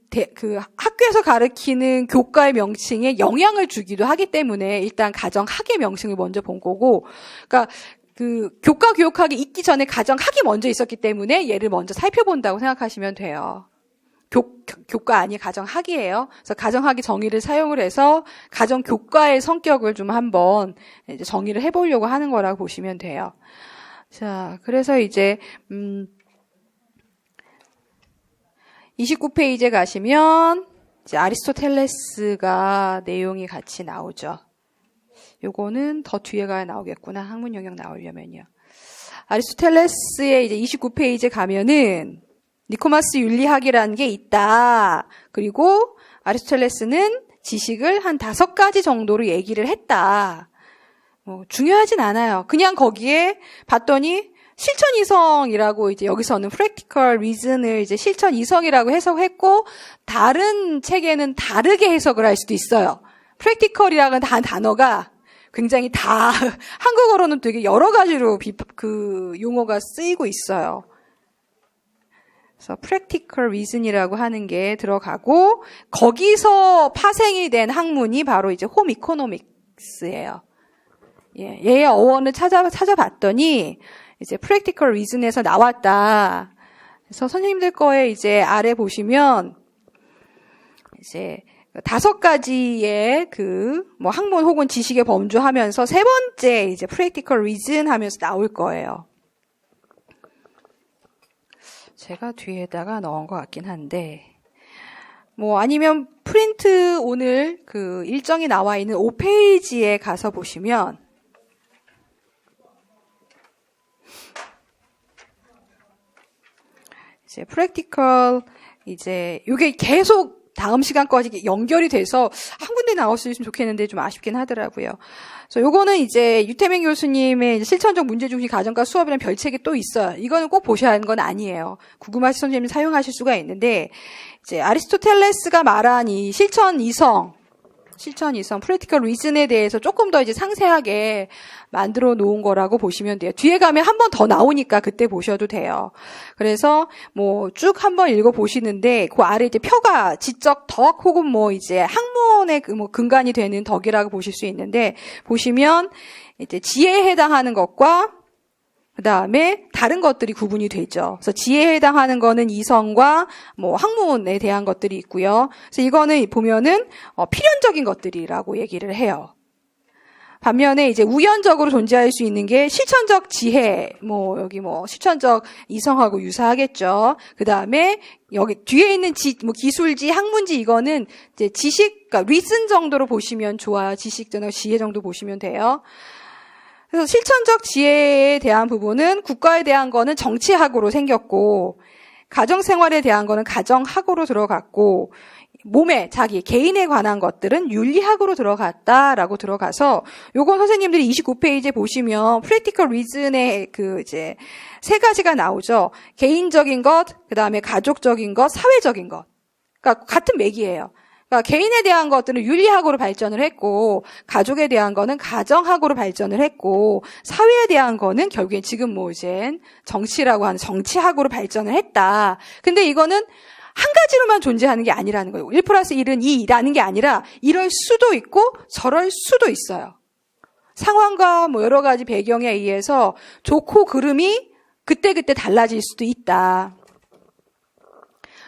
학교에서 가르치는 교과의 명칭에 영향을 주기도 하기 때문에 일단 가정학의 명칭을 먼저 본 거고, 그러니까 그 교과 교육학이 있기 전에 가정학이 먼저 있었기 때문에 얘를 먼저 살펴본다고 생각하시면 돼요. 교과 아니 가정학이에요. 그래서 가정학의 정의를 사용을 해서 가정교과의 성격을 좀 한번 이제 정의를 해보려고 하는 거라고 보시면 돼요. 자, 그래서 이제 29페이지에 가시면 이제 아리스토텔레스가 내용이 같이 나오죠. 요거는 더 뒤에 가야 나오겠구나. 학문 영역 나오려면요. 아리스토텔레스의 이제 29페이지에 가면은 니코마스 윤리학이라는 게 있다. 그리고 아리스토텔레스는 지식을 한 5가지 정도로 얘기를 했다. 중요하진 않아요. 그냥 거기에 봤더니 실천 이성이라고 이제 여기서는 practical reason을 이제 실천 이성이라고 해석했고 다른 책에는 다르게 해석을 할 수도 있어요. practical이라는 단어가 굉장히 다 한국어로는 되게 여러 가지로 그 용어가 쓰이고 있어요. 그래서 practical reason이라고 하는 게 들어가고 거기서 파생이 된 학문이 바로 이제 홈 이코노믹스예요. 예, 얘의 어원을 찾아봤더니 이제 practical reason에서 나왔다. 그래서 선생님들 거에 이제 아래 보시면 이제 5가지의 그 뭐 학문 혹은 지식에 범주하면서 세 번째 이제 practical reason 하면서 나올 거예요. 제가 뒤에다가 넣은 것 같긴 한데 뭐 아니면 프린트 오늘 그 일정이 나와 있는 5페이지에 가서 보시면 이제 practical 이제 요게 계속 다음 시간까지 연결이 돼서 한 군데 나올 수 있으면 좋겠는데 좀 아쉽긴 하더라고요. 그래서 요거는 이제 유태민 교수님의 이제 실천적 문제중심 가정과 수업이라는 별책이 또 있어요. 이거는 꼭 보셔야 하는 건 아니에요. 궁금하신 선생님이 사용하실 수가 있는데 이제 아리스토텔레스가 말한 이 실천 이성, practical reason에 대해서 조금 더 이제 상세하게 만들어 놓은 거라고 보시면 돼요. 뒤에 가면 한 번 더 나오니까 그때 보셔도 돼요. 그래서 뭐 쭉 한번 읽어 보시는데 그 아래 이제 표가 지적 덕 혹은 뭐 이제 학문의 그 뭐 근간이 되는 덕이라고 보실 수 있는데 보시면 이제 지혜에 해당하는 것과 그 다음에 다른 것들이 구분이 되죠. 그래서 지혜에 해당하는 거는 이성과 뭐 학문에 대한 것들이 있고요. 그래서 이거는 보면은 필연적인 것들이라고 얘기를 해요. 반면에 이제 우연적으로 존재할 수 있는 게 실천적 지혜, 뭐 여기 뭐 실천적 이성하고 유사하겠죠. 그 다음에 여기 뒤에 있는 뭐 기술지, 학문지 이거는 이제 지식, 그러니까 리슨 정도로 보시면 좋아요. 지식 정도, 지혜 정도 보시면 돼요. 그래서 실천적 지혜에 대한 부분은 국가에 대한 거는 정치학으로 생겼고 가정생활에 대한 거는 가정학으로 들어갔고 몸에 자기 개인에 관한 것들은 윤리학으로 들어갔다라고 들어가서 요건 선생님들이 29페이지에 보시면 practical reason의 그 이제 3가지가 나오죠. 개인적인 것, 그다음에 가족적인 것, 사회적인 것. 그러니까 같은 맥이에요. 그러니까 개인에 대한 것들은 윤리학으로 발전을 했고 가족에 대한 거는 가정학으로 발전을 했고 사회에 대한 거는 결국엔 지금 뭐 이제 정치라고 하는 정치학으로 발전을 했다. 근데 이거는 한 가지로만 존재하는 게 아니라는 거예요. 1+1은 2라는 게 아니라 이럴 수도 있고 저럴 수도 있어요. 상황과 뭐 여러 가지 배경에 의해서 좋고 그름이 그때그때 달라질 수도 있다.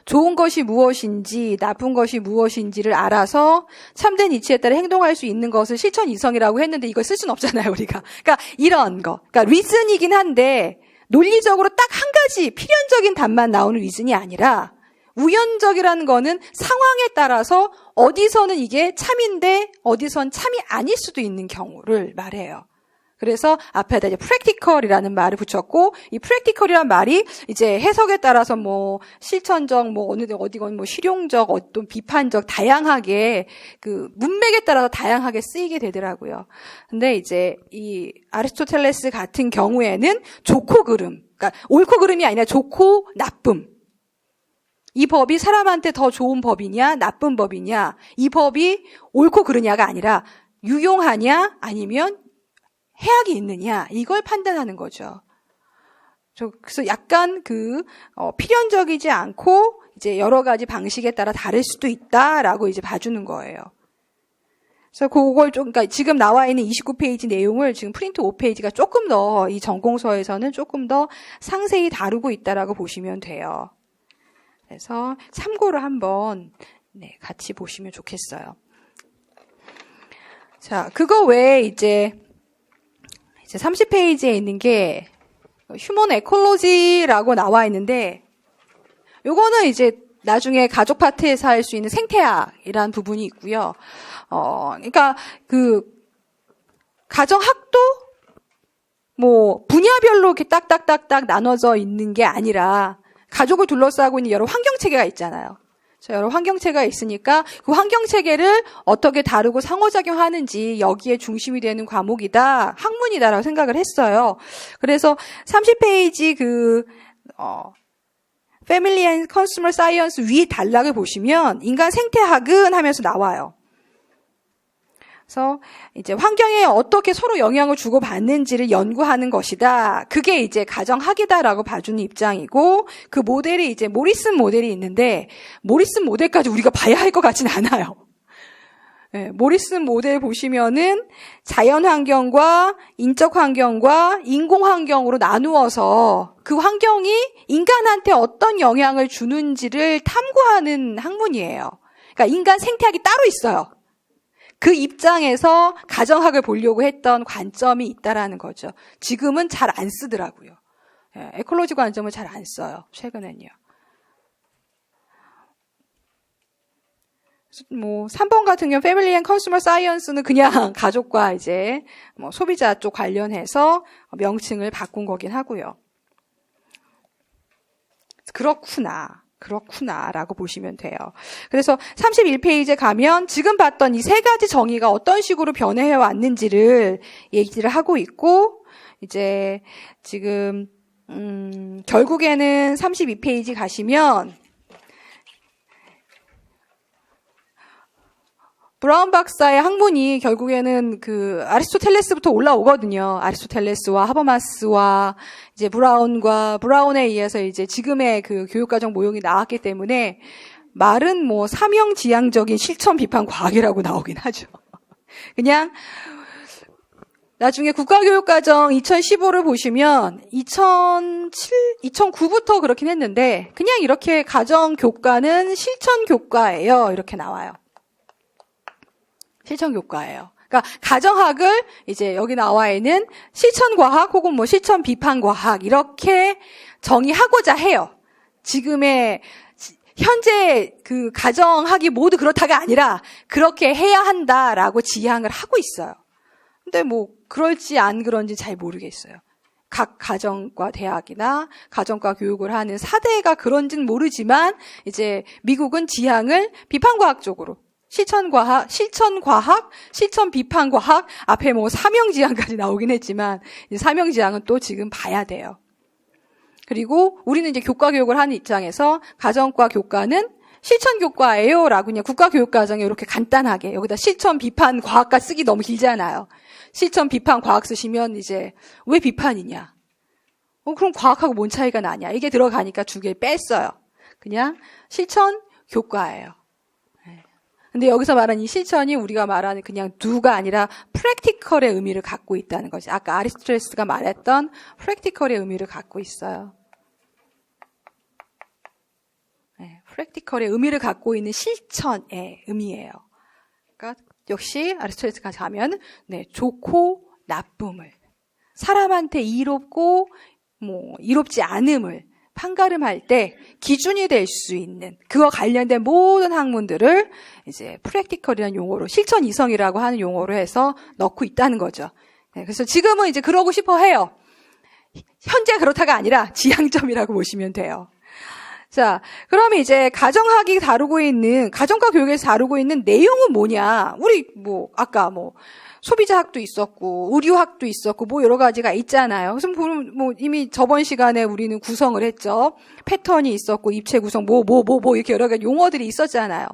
좋은 것이 무엇인지 나쁜 것이 무엇인지를 알아서 참된 이치에 따라 행동할 수 있는 것을 실천 이성이라고 했는데 이걸 쓸 수는 없잖아요, 우리가. 그러니까 이런 거. 그러니까 리즌이긴 한데 논리적으로 딱 한 가지 필연적인 답만 나오는 리즌이 아니라 우연적이라는 거는 상황에 따라서 어디서는 이게 참인데 어디선 참이 아닐 수도 있는 경우를 말해요. 그래서 앞에다 이제 practical이라는 말을 붙였고, 이 practical이라는 말이 이제 해석에 따라서 뭐 실천적, 뭐 어디건 뭐 실용적, 어떤 비판적, 다양하게 그 문맥에 따라서 다양하게 쓰이게 되더라고요. 근데 이제 이 아리스토텔레스 같은 경우에는 좋고 그름, 그러니까 옳고 그름이 아니라 좋고 나쁨. 이 법이 사람한테 더 좋은 법이냐, 나쁜 법이냐, 이 법이 옳고 그르냐가 아니라 유용하냐, 아니면 해악이 있느냐, 이걸 판단하는 거죠. 그래서 약간 필연적이지 않고, 이제 여러 가지 방식에 따라 다를 수도 있다라고 이제 봐주는 거예요. 그래서 그걸 그러니까 지금 나와 있는 29페이지 내용을 지금 프린트 5페이지가 조금 더, 이 전공서에서는 조금 더 상세히 다루고 있다라고 보시면 돼요. 그래서 참고를 한번 같이 보시면 좋겠어요. 자, 그거 외에 이제 30페이지에 있는 게 휴먼 에콜로지라고 나와 있는데, 요거는 이제 나중에 가족 파트에서 할 수 있는 생태학이라는 부분이 있고요. 그러니까 가정학도 뭐 분야별로 이렇게 딱딱딱딱 나눠져 있는 게 아니라 가족을 둘러싸고 있는 여러 환경체계가 있잖아요. 여러 환경체계가 있으니까 그 환경체계를 어떻게 다루고 상호작용하는지 여기에 중심이 되는 과목이다, 학문이다라고 생각을 했어요. 그래서 30페이지 Family and Consumer Science 위 단락을 보시면 인간 생태학은 하면서 나와요. 그래서 이제 환경에 어떻게 서로 영향을 주고받는지를 연구하는 것이다. 그게 이제 가정학이다라고 봐주는 입장이고, 그 모델이 이제 모리슨 모델이 있는데, 모리슨 모델까지 우리가 봐야 할 것 같진 않아요. 네, 모리슨 모델 보시면은 자연 환경과 인적 환경과 인공 환경으로 나누어서 그 환경이 인간한테 어떤 영향을 주는지를 탐구하는 학문이에요. 그러니까 인간 생태학이 따로 있어요. 그 입장에서 가정학을 보려고 했던 관점이 있다라는 거죠. 지금은 잘 안 쓰더라고요. 에콜로지 관점을 잘 안 써요, 최근엔요. 뭐 3번 같은 경우 패밀리 앤 컨슈머 사이언스는 그냥 가족과 이제 뭐 소비자 쪽 관련해서 명칭을 바꾼 거긴 하고요. 그렇구나라고 보시면 돼요. 그래서 31페이지에 가면 지금 봤던 이 세 가지 정의가 어떤 식으로 변해해 왔는지를 얘기를 하고 있고, 이제 지금 결국에는 32페이지 가시면 브라운 박사의 학문이 결국에는 아리스토텔레스부터 올라오거든요. 아리스토텔레스와 하버마스와 이제 브라운에 의해서 이제 지금의 교육과정 모형이 나왔기 때문에 말은 뭐 사명지향적인 실천 비판 과학이라고 나오긴 하죠. 그냥 나중에 국가교육과정 2015를 보시면 2009부터 그렇긴 했는데 그냥 이렇게 가정교과는 실천교과예요. 이렇게 나와요. 실천교과예요. 그러니까 가정학을 이제 여기 나와 있는 실천과학 혹은 뭐 실천 비판과학 이렇게 정의하고자 해요. 지금의 현재 가정학이 모두 그렇다가 아니라 그렇게 해야 한다라고 지향을 하고 있어요. 근데 뭐 그럴지 안 그런지 잘 모르겠어요. 각 가정과 대학이나 가정과 교육을 하는 사대가 그런지는 모르지만 이제 미국은 지향을 비판과학 쪽으로 실천과학, 실천비판과학, 앞에 뭐 사명지향까지 나오긴 했지만, 사명지향은 또 지금 봐야 돼요. 그리고 우리는 이제 교과교육을 하는 입장에서 가정과 교과는 실천교과예요 라고 그냥 국가교육과정에 이렇게 간단하게, 여기다 실천비판과학과 쓰기 너무 길잖아요. 실천비판과학 쓰시면 이제 왜 비판이냐? 그럼 과학하고 뭔 차이가 나냐? 이게 들어가니까 두 개 뺐어요. 그냥 실천교과예요. 근데 여기서 말하는 이 실천이 우리가 말하는 그냥 do가 아니라 practical의 의미를 갖고 있다는 거지. 아까 아리스토텔레스가 말했던 practical의 의미를 갖고 있어요. 프랙티컬의 의미를 갖고 있는 실천의 의미예요. 그러니까 역시 아리스토텔레스까지 가면 좋고 나쁨을, 사람한테 이롭고 이롭지 않음을 판가름할 때 기준이 될 수 있는 그거 관련된 모든 학문들을 이제 프랙티컬이라는 용어로, 실천 이성이라고 하는 용어로 해서 넣고 있다는 거죠. 그래서 지금은 이제 그러고 싶어 해요. 현재 그렇다가 아니라 지향점이라고 보시면 돼요. 자, 그러면 이제 가정학이 다루고 있는, 가정과 교육에서 다루고 있는 내용은 뭐냐? 우리 아까 소비자학도 있었고, 의류학도 있었고, 여러 가지가 있잖아요. 그래서 이미 저번 시간에 우리는 구성을 했죠. 패턴이 있었고, 입체 구성, 이렇게 여러 가지 용어들이 있었잖아요.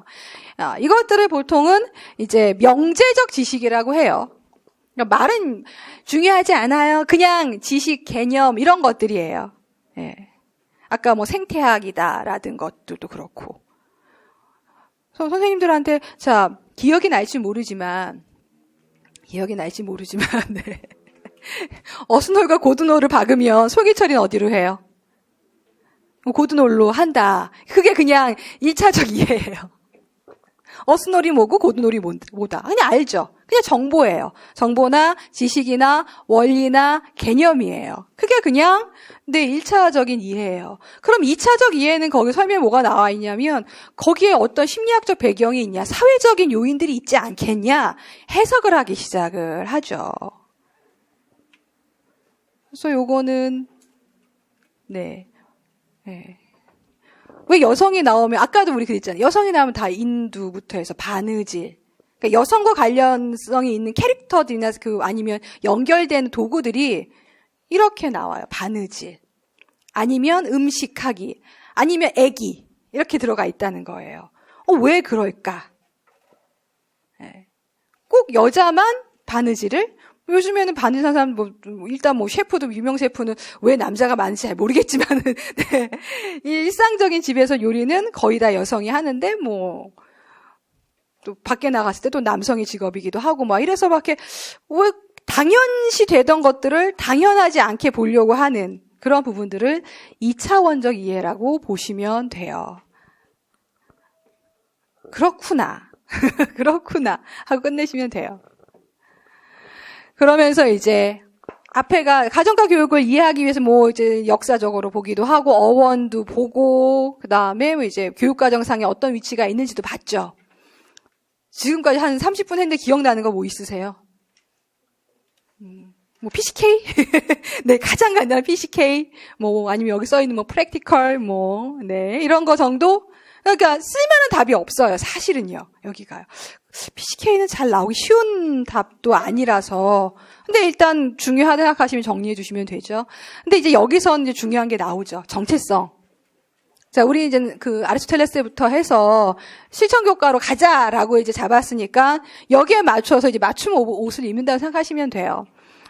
이것들을 보통은 이제 명제적 지식이라고 해요. 그러니까 말은 중요하지 않아요. 그냥 지식, 개념, 이런 것들이에요. 예. 아까 생태학이다라든 것들도 그렇고. 선생님들한테, 자, 기억이 날지 모르지만, 네. 어스놀과 고드놀을 박으면 소기철이는 어디로 해요? 고드놀로 한다. 그게 그냥 1차적 이해예요. 어스놀이 뭐고 고드놀이 뭐다. 그냥 알죠. 그냥 정보예요. 정보나 지식이나 원리나 개념이에요. 그게 그냥 1차적인 이해예요. 그럼 2차적 이해는 거기 설명에 뭐가 나와 있냐면 거기에 어떤 심리학적 배경이 있냐, 사회적인 요인들이 있지 않겠냐 해석을 하기 시작을 하죠. 그래서 요거는 왜 여성이 나오면, 아까도 우리 그랬잖아요. 여성이 나오면 다 인두부터 해서 바느질. 그러니까 여성과 관련성이 있는 캐릭터들이나 아니면 연결되는 도구들이 이렇게 나와요. 바느질. 아니면 음식하기. 아니면 애기. 이렇게 들어가 있다는 거예요. 왜 그럴까? 꼭 여자만 바느질을? 요즘에는 바느질하는 사람, 일단 셰프도, 유명 셰프는 왜 남자가 많은지 잘 모르겠지만은, 이 일상적인 집에서 요리는 거의 다 여성이 하는데, 또 밖에 나갔을 때 또 남성의 직업이기도 하고, 이래서밖에, 왜 당연시 되던 것들을 당연하지 않게 보려고 하는 그런 부분들을 2차원적 이해라고 보시면 돼요. 그렇구나. 그렇구나. 하고 끝내시면 돼요. 그러면서 이제 앞에가 가정과 교육을 이해하기 위해서 이제 역사적으로 보기도 하고 어원도 보고 그다음에 이제 교육과정상에 어떤 위치가 있는지도 봤죠. 지금까지 한 30분 했는데 기억나는 거 있으세요? PCK? 네, 가장 간단한 PCK. 아니면 여기 써 있는 프랙티컬 이런 거 정도? 그러니까 쓸만한 답이 없어요. 사실은요. 여기가요. PCK는 잘 나오기 쉬운 답도 아니라서. 근데 일단 중요하다 생각하시면 정리해 주시면 되죠. 근데 이제 여기서 이제 중요한 게 나오죠. 정체성. 자, 우리 이제 아리스토텔레스부터 해서 실천교과로 가자라고 이제 잡았으니까 여기에 맞춰서 이제 맞춤 옷을 입는다고 생각하시면 돼요.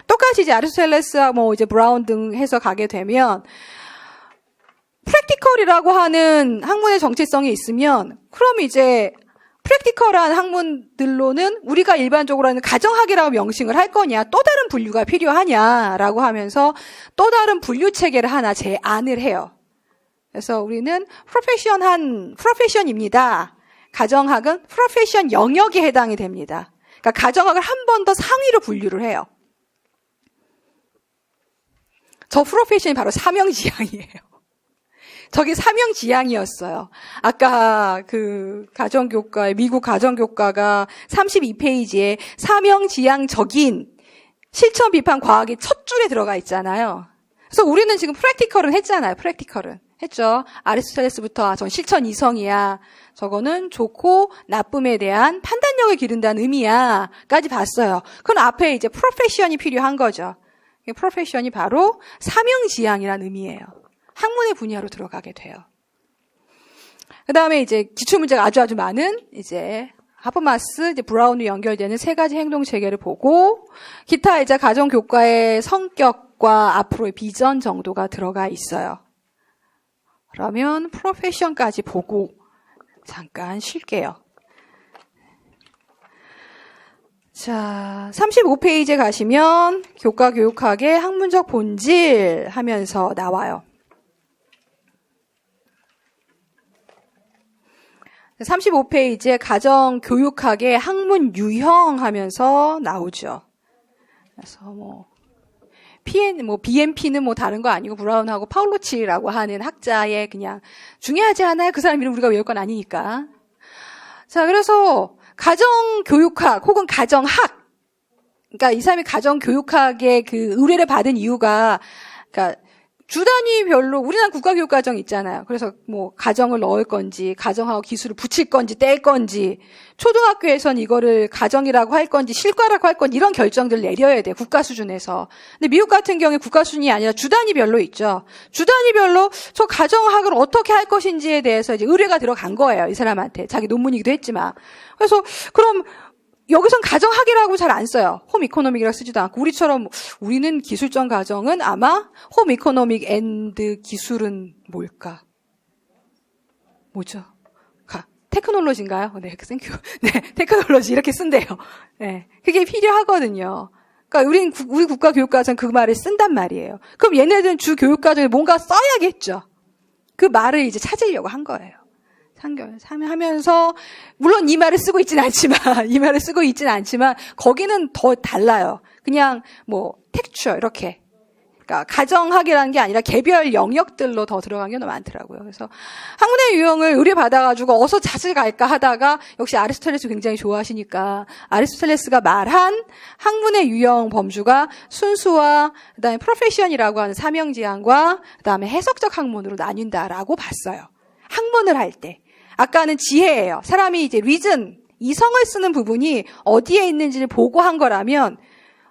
똑같이 이제 아리스토텔레스와 이제 브라운 등 해서 가게 되면 프랙티컬이라고 하는 학문의 정체성이 있으면 그럼 이제 프랙티컬한 학문들로는 우리가 일반적으로 하는 가정학이라고 명칭을 할 거냐, 또 다른 분류가 필요하냐라고 하면서 또 다른 분류 체계를 하나 제안을 해요. 그래서 우리는 프로페션입니다. 가정학은 프로페션 영역에 해당이 됩니다. 그러니까 가정학을 한 번 더 상위로 분류를 해요. 저 프로페션이 바로 사명지향이에요. 저게 사명지향이었어요. 아까 가정교과에, 미국 가정교과가 32페이지에 사명지향적인 실천 비판 과학이 첫 줄에 들어가 있잖아요. 그래서 우리는 지금 프랙티컬은 했잖아요. 프랙티컬은. 했죠. 아리스토텔레스부터 전 실천 이성이야. 저거는 좋고 나쁨에 대한 판단력을 기른다는 의미야. 까지 봤어요. 그럼 앞에 이제 프로페션이 필요한 거죠. 프로페션이 바로 사명지향이라는 의미예요. 학문의 분야로 들어가게 돼요. 그 다음에 이제 기출문제가 아주 많은 이제 하버마스, 이제 브라운이 연결되는 세 가지 행동 체계를 보고 기타 이제 가정교과의 성격과 앞으로의 비전 정도가 들어가 있어요. 그러면 프로페션까지 보고 잠깐 쉴게요. 자, 35페이지에 가시면 교과 교육학의 학문적 본질 하면서 나와요. 35페이지에 가정교육학의 학문 유형하면서 나오죠. 그래서 BMP는 다른 거 아니고 브라운하고 파울로치라고 하는 학자의 그냥 중요하지 않아요. 그 사람 이름 우리가 외울 건 아니니까. 자, 그래서 가정교육학 혹은 가정학. 그러니까 이 사람이 가정교육학의 그 의뢰를 받은 이유가, 그러니까 주 단위별로 우리나라 국가교육과정 있잖아요. 그래서 가정을 넣을 건지, 가정하고 기술을 붙일 건지, 뗄 건지, 초등학교에선 이거를 가정이라고 할 건지, 실과라고 할 건지 이런 결정들을 내려야 돼요. 국가 수준에서. 근데 미국 같은 경우에 국가 수준이 아니라 주 단위별로 있죠. 주 단위별로 저 가정학을 어떻게 할 것인지에 대해서 이제 의뢰가 들어간 거예요. 이 사람한테. 자기 논문이기도 했지만. 그래서 그럼 여기선 가정학이라고 잘 안 써요. 홈 이코노믹이라고 쓰지도 않고 우리처럼 우리는 기술적 가정은 아마 홈 이코노믹 앤드 기술은 뭘까? 뭐죠? 테크놀로지인가요? 네, 땡큐. 네, 테크놀로지 이렇게 쓴대요. 네, 그게 필요하거든요. 그러니까 우리 국가교육과정 그 말을 쓴단 말이에요. 그럼 얘네들은 주 교육과정에 뭔가 써야겠죠. 그 말을 이제 찾으려고 한 거예요. 하면서 물론 이 말을 쓰고 있진 않지만 거기는 더 달라요. 그냥 텍스처 이렇게. 그러니까 가정학이라는 게 아니라 개별 영역들로 더 들어간 게 너무 많더라고요. 그래서 학문의 유형을 의뢰받아가지고 어서 찾아갈까 하다가 역시 아리스토텔레스 굉장히 좋아하시니까 아리스토텔레스가 말한 학문의 유형 범주가 순수와 그다음에 프로페션이라고 하는 사명지향과 그다음에 해석적 학문으로 나뉜다라고 봤어요. 학문을 할 때. 아까는 지혜예요. 사람이 이제 리즌, 이성을 쓰는 부분이 어디에 있는지를 보고 한 거라면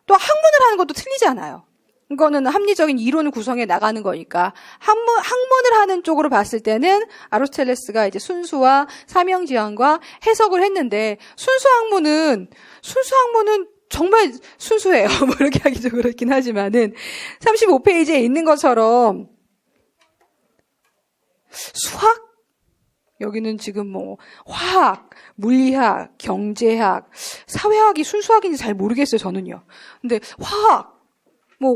또 학문을 하는 것도 틀리잖아요. 이거는 합리적인 이론을 구성해 나가는 거니까 학문을 하는 쪽으로 봤을 때는 아리스토텔레스가 이제 순수와 사명지향과 해석을 했는데 순수 학문은 정말 순수해요. 이렇게 하기 좀 그렇긴 하지만은 35페이지에 있는 것처럼 수학 여기는 지금 화학, 물리학, 경제학, 사회학이 순수학인지 잘 모르겠어요, 저는요. 근데 화학,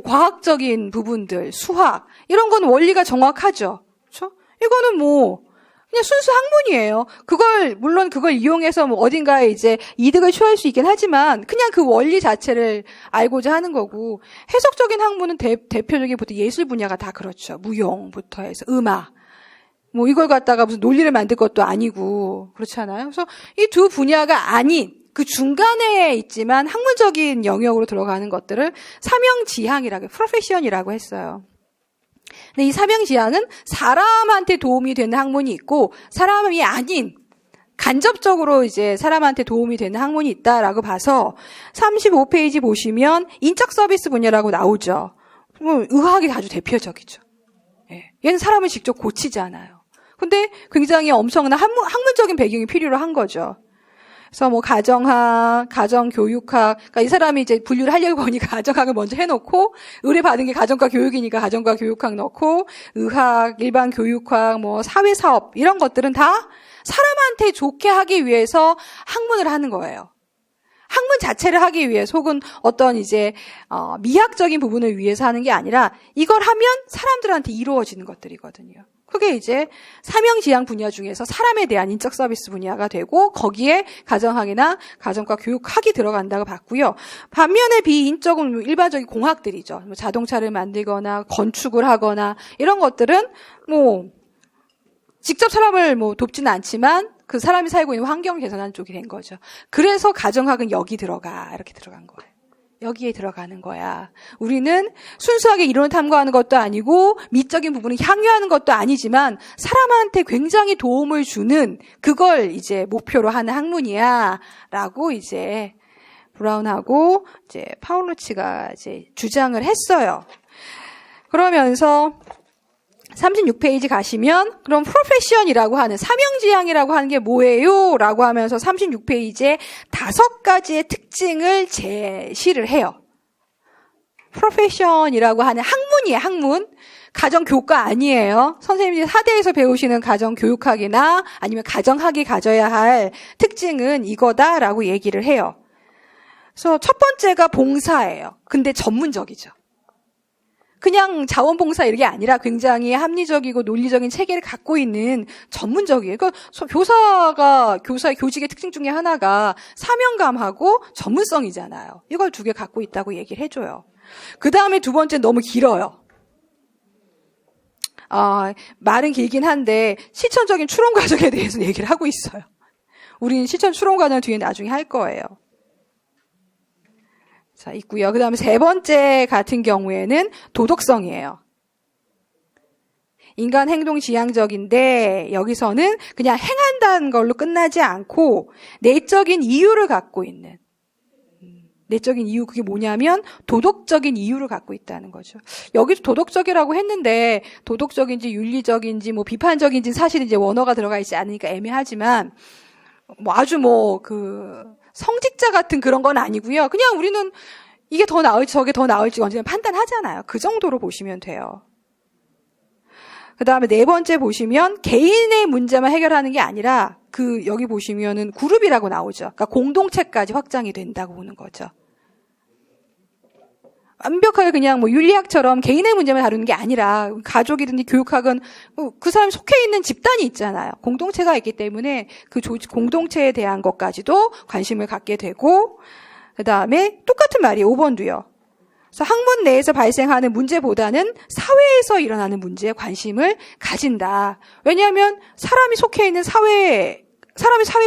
과학적인 부분들, 수학, 이런 건 원리가 정확하죠. 그렇죠? 이거는 그냥 순수 학문이에요. 물론 그걸 이용해서 어딘가에 이제 이득을 취할 수 있긴 하지만 그냥 그 원리 자체를 알고자 하는 거고 해석적인 학문은 대표적인 보통 예술 분야가 다 그렇죠. 무용부터 해서 음악. 이걸 갖다가 무슨 논리를 만들 것도 아니고, 그렇잖아요. 그래서 이 두 분야가 아닌, 그 중간에 있지만 학문적인 영역으로 들어가는 것들을 사명지향이라고, 프로페션이라고 했어요. 근데 이 사명지향은 사람한테 도움이 되는 학문이 있고, 사람이 아닌, 간접적으로 이제 사람한테 도움이 되는 학문이 있다라고 봐서 35페이지 보시면 인적 서비스 분야라고 나오죠. 의학이 아주 대표적이죠. 얘는 사람을 직접 고치지 않아요. 근데 굉장히 엄청난 학문적인 배경이 필요로 한 거죠. 그래서 가정학, 가정교육학, 그러니까 이 사람이 이제 분류를 하려고 보니까 가정학을 먼저 해놓고, 의뢰받은 게 가정과 교육이니까 가정과 교육학 넣고, 의학, 일반 교육학, 사회사업, 이런 것들은 다 사람한테 좋게 하기 위해서 학문을 하는 거예요. 학문 자체를 하기 위해서 혹은 어떤 이제 미학적인 부분을 위해서 하는 게 아니라 이걸 하면 사람들한테 이루어지는 것들이거든요. 그게 이제 사명지향 분야 중에서 사람에 대한 인적 서비스 분야가 되고 거기에 가정학이나 가정과 교육학이 들어간다고 봤고요. 반면에 비인적은 일반적인 공학들이죠. 자동차를 만들거나 건축을 하거나 이런 것들은 직접 사람을 돕지는 않지만 그 사람이 살고 있는 환경을 개선하는 쪽이 된 거죠. 그래서 가정학은 여기 이렇게 들어간 거예요. 여기에 들어가는 거야. 우리는 순수하게 이론을 탐구하는 것도 아니고 미적인 부분을 향유하는 것도 아니지만 사람한테 굉장히 도움을 주는 그걸 이제 목표로 하는 학문이야 라고 이제 브라운하고 이제 파울로치가 이제 주장을 했어요. 그러면서 36페이지 가시면 그럼 프로페션이라고 하는 사명지향이라고 하는 게 뭐예요? 라고 하면서 36페이지에 5가지의 특징을 제시를 해요. 프로페션이라고 하는 학문이에요. 학문. 가정교과 아니에요. 선생님들이 사대에서 배우시는 가정교육학이나 아니면 가정학이 가져야 할 특징은 이거다라고 얘기를 해요. 그래서 첫 번째가 봉사예요. 근데 전문적이죠. 그냥 자원봉사 이게 아니라 굉장히 합리적이고 논리적인 체계를 갖고 있는 전문적이에요. 그러니까 교사의 교직의 특징 중에 하나가 사명감하고 전문성이잖아요. 이걸 두 개 갖고 있다고 얘기를 해줘요. 그 다음에 두 번째 너무 길어요. 말은 길긴 한데 실천적인 추론 과정에 대해서 얘기를 하고 있어요. 우리는 실천 추론 과정 뒤에 나중에 할 거예요. 자, 있고요. 그 다음에 세 번째 같은 경우에는 도덕성이에요. 인간 행동 지향적인데 여기서는 그냥 행한다는 걸로 끝나지 않고 내적인 이유를 갖고 있는, 내적인 이유, 그게 뭐냐면 도덕적인 이유를 갖고 있다는 거죠. 여기서 도덕적이라고 했는데 도덕적인지 윤리적인지 뭐 비판적인지 사실 이제 원어가 들어가 있지 않으니까 애매하지만 아주 성직자 같은 그런 건 아니고요. 그냥 우리는 이게 더 나을지 저게 더 나을지 언제나 판단하잖아요. 그 정도로 보시면 돼요. 그 다음에 네 번째 보시면 개인의 문제만 해결하는 게 아니라 여기 보시면은 그룹이라고 나오죠. 그러니까 공동체까지 확장이 된다고 보는 거죠. 완벽하게 그냥 윤리학처럼 개인의 문제만 다루는 게 아니라 가족이든지 교육학은 그 사람이 속해 있는 집단이 있잖아요. 공동체가 있기 때문에 그 공동체에 대한 것까지도 관심을 갖게 되고, 그 다음에 똑같은 말이에요. 5번도요. 그래서 학문 내에서 발생하는 문제보다는 사회에서 일어나는 문제에 관심을 가진다. 왜냐하면 사람이 사회에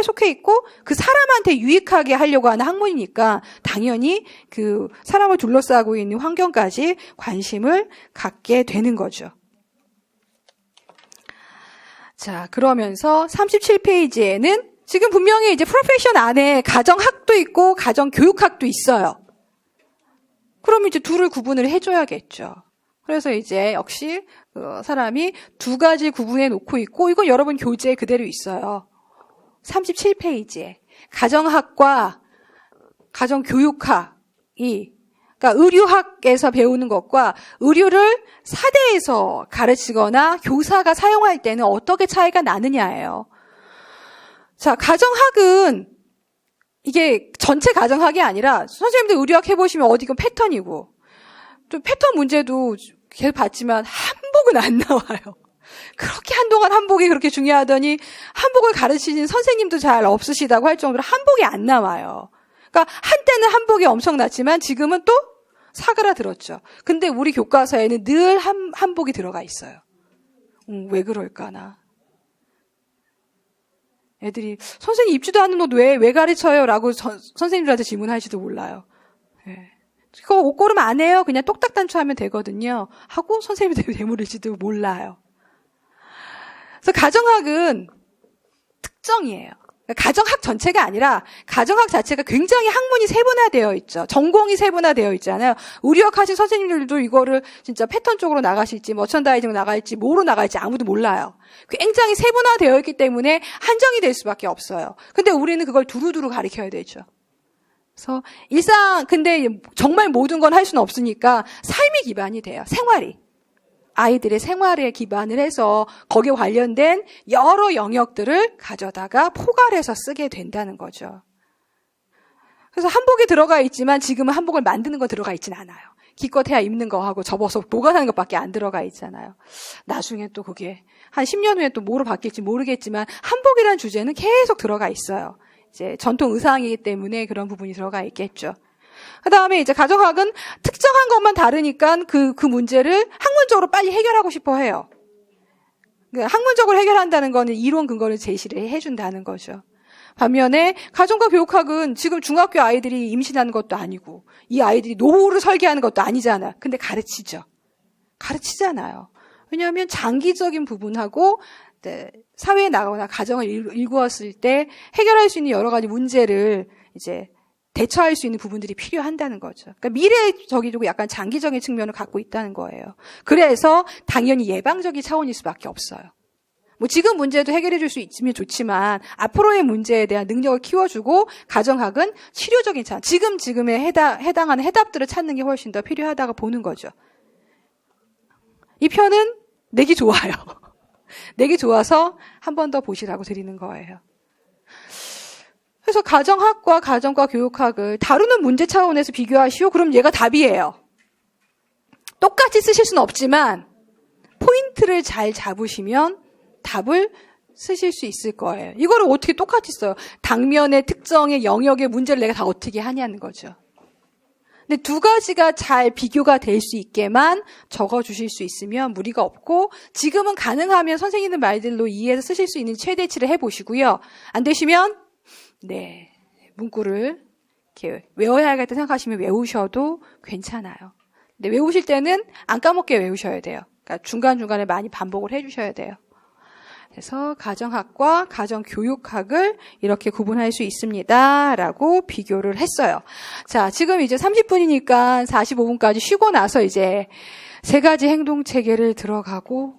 속해 있고 그 사람한테 유익하게 하려고 하는 학문이니까 당연히 그 사람을 둘러싸고 있는 환경까지 관심을 갖게 되는 거죠. 자, 그러면서 37페이지에는 지금 분명히 이제 프로페션 안에 가정학도 있고 가정교육학도 있어요. 그럼 이제 둘을 구분을 해줘야겠죠. 그래서 이제 역시 사람이 두 가지 구분해 놓고 있고, 이건 여러분 교재에 그대로 있어요. 37페이지에 가정학과 가정교육학이, 그러니까 의료학에서 배우는 것과 의료를 사대에서 가르치거나 교사가 사용할 때는 어떻게 차이가 나느냐예요. 자, 가정학은 이게 전체 가정학이 아니라 선생님들 의료학 해보시면 어디건 패턴이고, 좀 패턴 문제도 계속 봤지만 한복은 안 나와요. 그렇게 한동안 한복이 그렇게 중요하더니 한복을 가르치는 선생님도 잘 없으시다고 할 정도로 한복이 안 나와요. 그러니까 한때는 한복이 엄청났지만 지금은 또 사그라들었죠. 근데 우리 교과서에는 늘 한복이 들어가 있어요. 왜 그럴까나. 애들이 선생님 입지도 않는 옷 왜 가르쳐요? 라고 선생님들한테 질문할지도 몰라요. 네. 그거 옷 고르면 안 해요. 그냥 똑딱 단추하면 되거든요. 하고 선생님들이 되물을지도 몰라요. 그래서 가정학은 특정이에요. 가정학 전체가 아니라 가정학 자체가 굉장히 학문이 세분화되어 있죠. 전공이 세분화되어 있잖아요. 의료학 하신 선생님들도 이거를 진짜 패턴 쪽으로 나가실지 머천다이징으로 나갈지 뭐로 나갈지 아무도 몰라요. 굉장히 세분화되어 있기 때문에 한정이 될 수밖에 없어요. 근데 우리는 그걸 두루두루 가르쳐야 되죠. 그래서 근데 정말 모든 건 할 수는 없으니까 삶이 기반이 돼요. 생활이. 아이들의 생활에 기반을 해서 거기에 관련된 여러 영역들을 가져다가 포괄해서 쓰게 된다는 거죠. 그래서 한복이 들어가 있지만 지금은 한복을 만드는 거 들어가 있진 않아요. 기껏해야 입는 거하고 접어서 보관하는 것밖에 안 들어가 있잖아요. 나중에 또 그게 한 10년 후에 또 뭐로 바뀔지 모르겠지만 한복이라는 주제는 계속 들어가 있어요. 이제 전통 의상이기 때문에 그런 부분이 들어가 있겠죠. 그 다음에 이제 가정학은 특정한 것만 다르니까 그 문제를 학문적으로 빨리 해결하고 싶어 해요. 학문적으로 해결한다는 거는 이론 근거를 제시를 해준다는 거죠. 반면에 가정과 교육학은 지금 중학교 아이들이 임신하는 것도 아니고 이 아이들이 노후를 설계하는 것도 아니잖아요. 근데 가르치잖아요. 왜냐하면 장기적인 부분하고 사회에 나가거나 가정을 일구었을 때 해결할 수 있는 여러 가지 문제를 이제 대처할 수 있는 부분들이 필요한다는 거죠. 그러니까 미래적이고 약간 장기적인 측면을 갖고 있다는 거예요. 그래서 당연히 예방적인 차원일 수밖에 없어요. 지금 문제도 해결해 줄 수 있으면 좋지만 앞으로의 문제에 대한 능력을 키워주고 가정학은 치료적인 차원, 지금에 해당하는 해답들을 찾는 게 훨씬 더 필요하다고 보는 거죠. 이 편은 내기 좋아요. 내기 좋아서 한 번 더 보시라고 드리는 거예요. 그래서 가정학과 가정과 교육학을 다루는 문제 차원에서 비교하시오. 그럼 얘가 답이에요. 똑같이 쓰실 수는 없지만 포인트를 잘 잡으시면 답을 쓰실 수 있을 거예요. 이거를 어떻게 똑같이 써요? 당면의 특정의 영역의 문제를 내가 다 어떻게 하냐는 거죠. 근데 두 가지가 잘 비교가 될 수 있게만 적어주실 수 있으면 무리가 없고, 지금은 가능하면 선생님들 말들로 이해해서 쓰실 수 있는 최대치를 해보시고요. 안 되시면 네, 문구를 이렇게 외워야 하겠다 생각하시면 외우셔도 괜찮아요. 근데 외우실 때는 안 까먹게 외우셔야 돼요. 그러니까 중간중간에 많이 반복을 해주셔야 돼요. 그래서 가정학과 가정교육학을 이렇게 구분할 수 있습니다. 라고 비교를 했어요. 자, 지금 이제 30분이니까 45분까지 쉬고 나서 이제 3가지 행동체계를 들어가고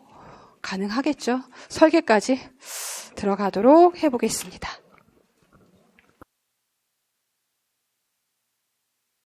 가능하겠죠? 설계까지 들어가도록 해보겠습니다.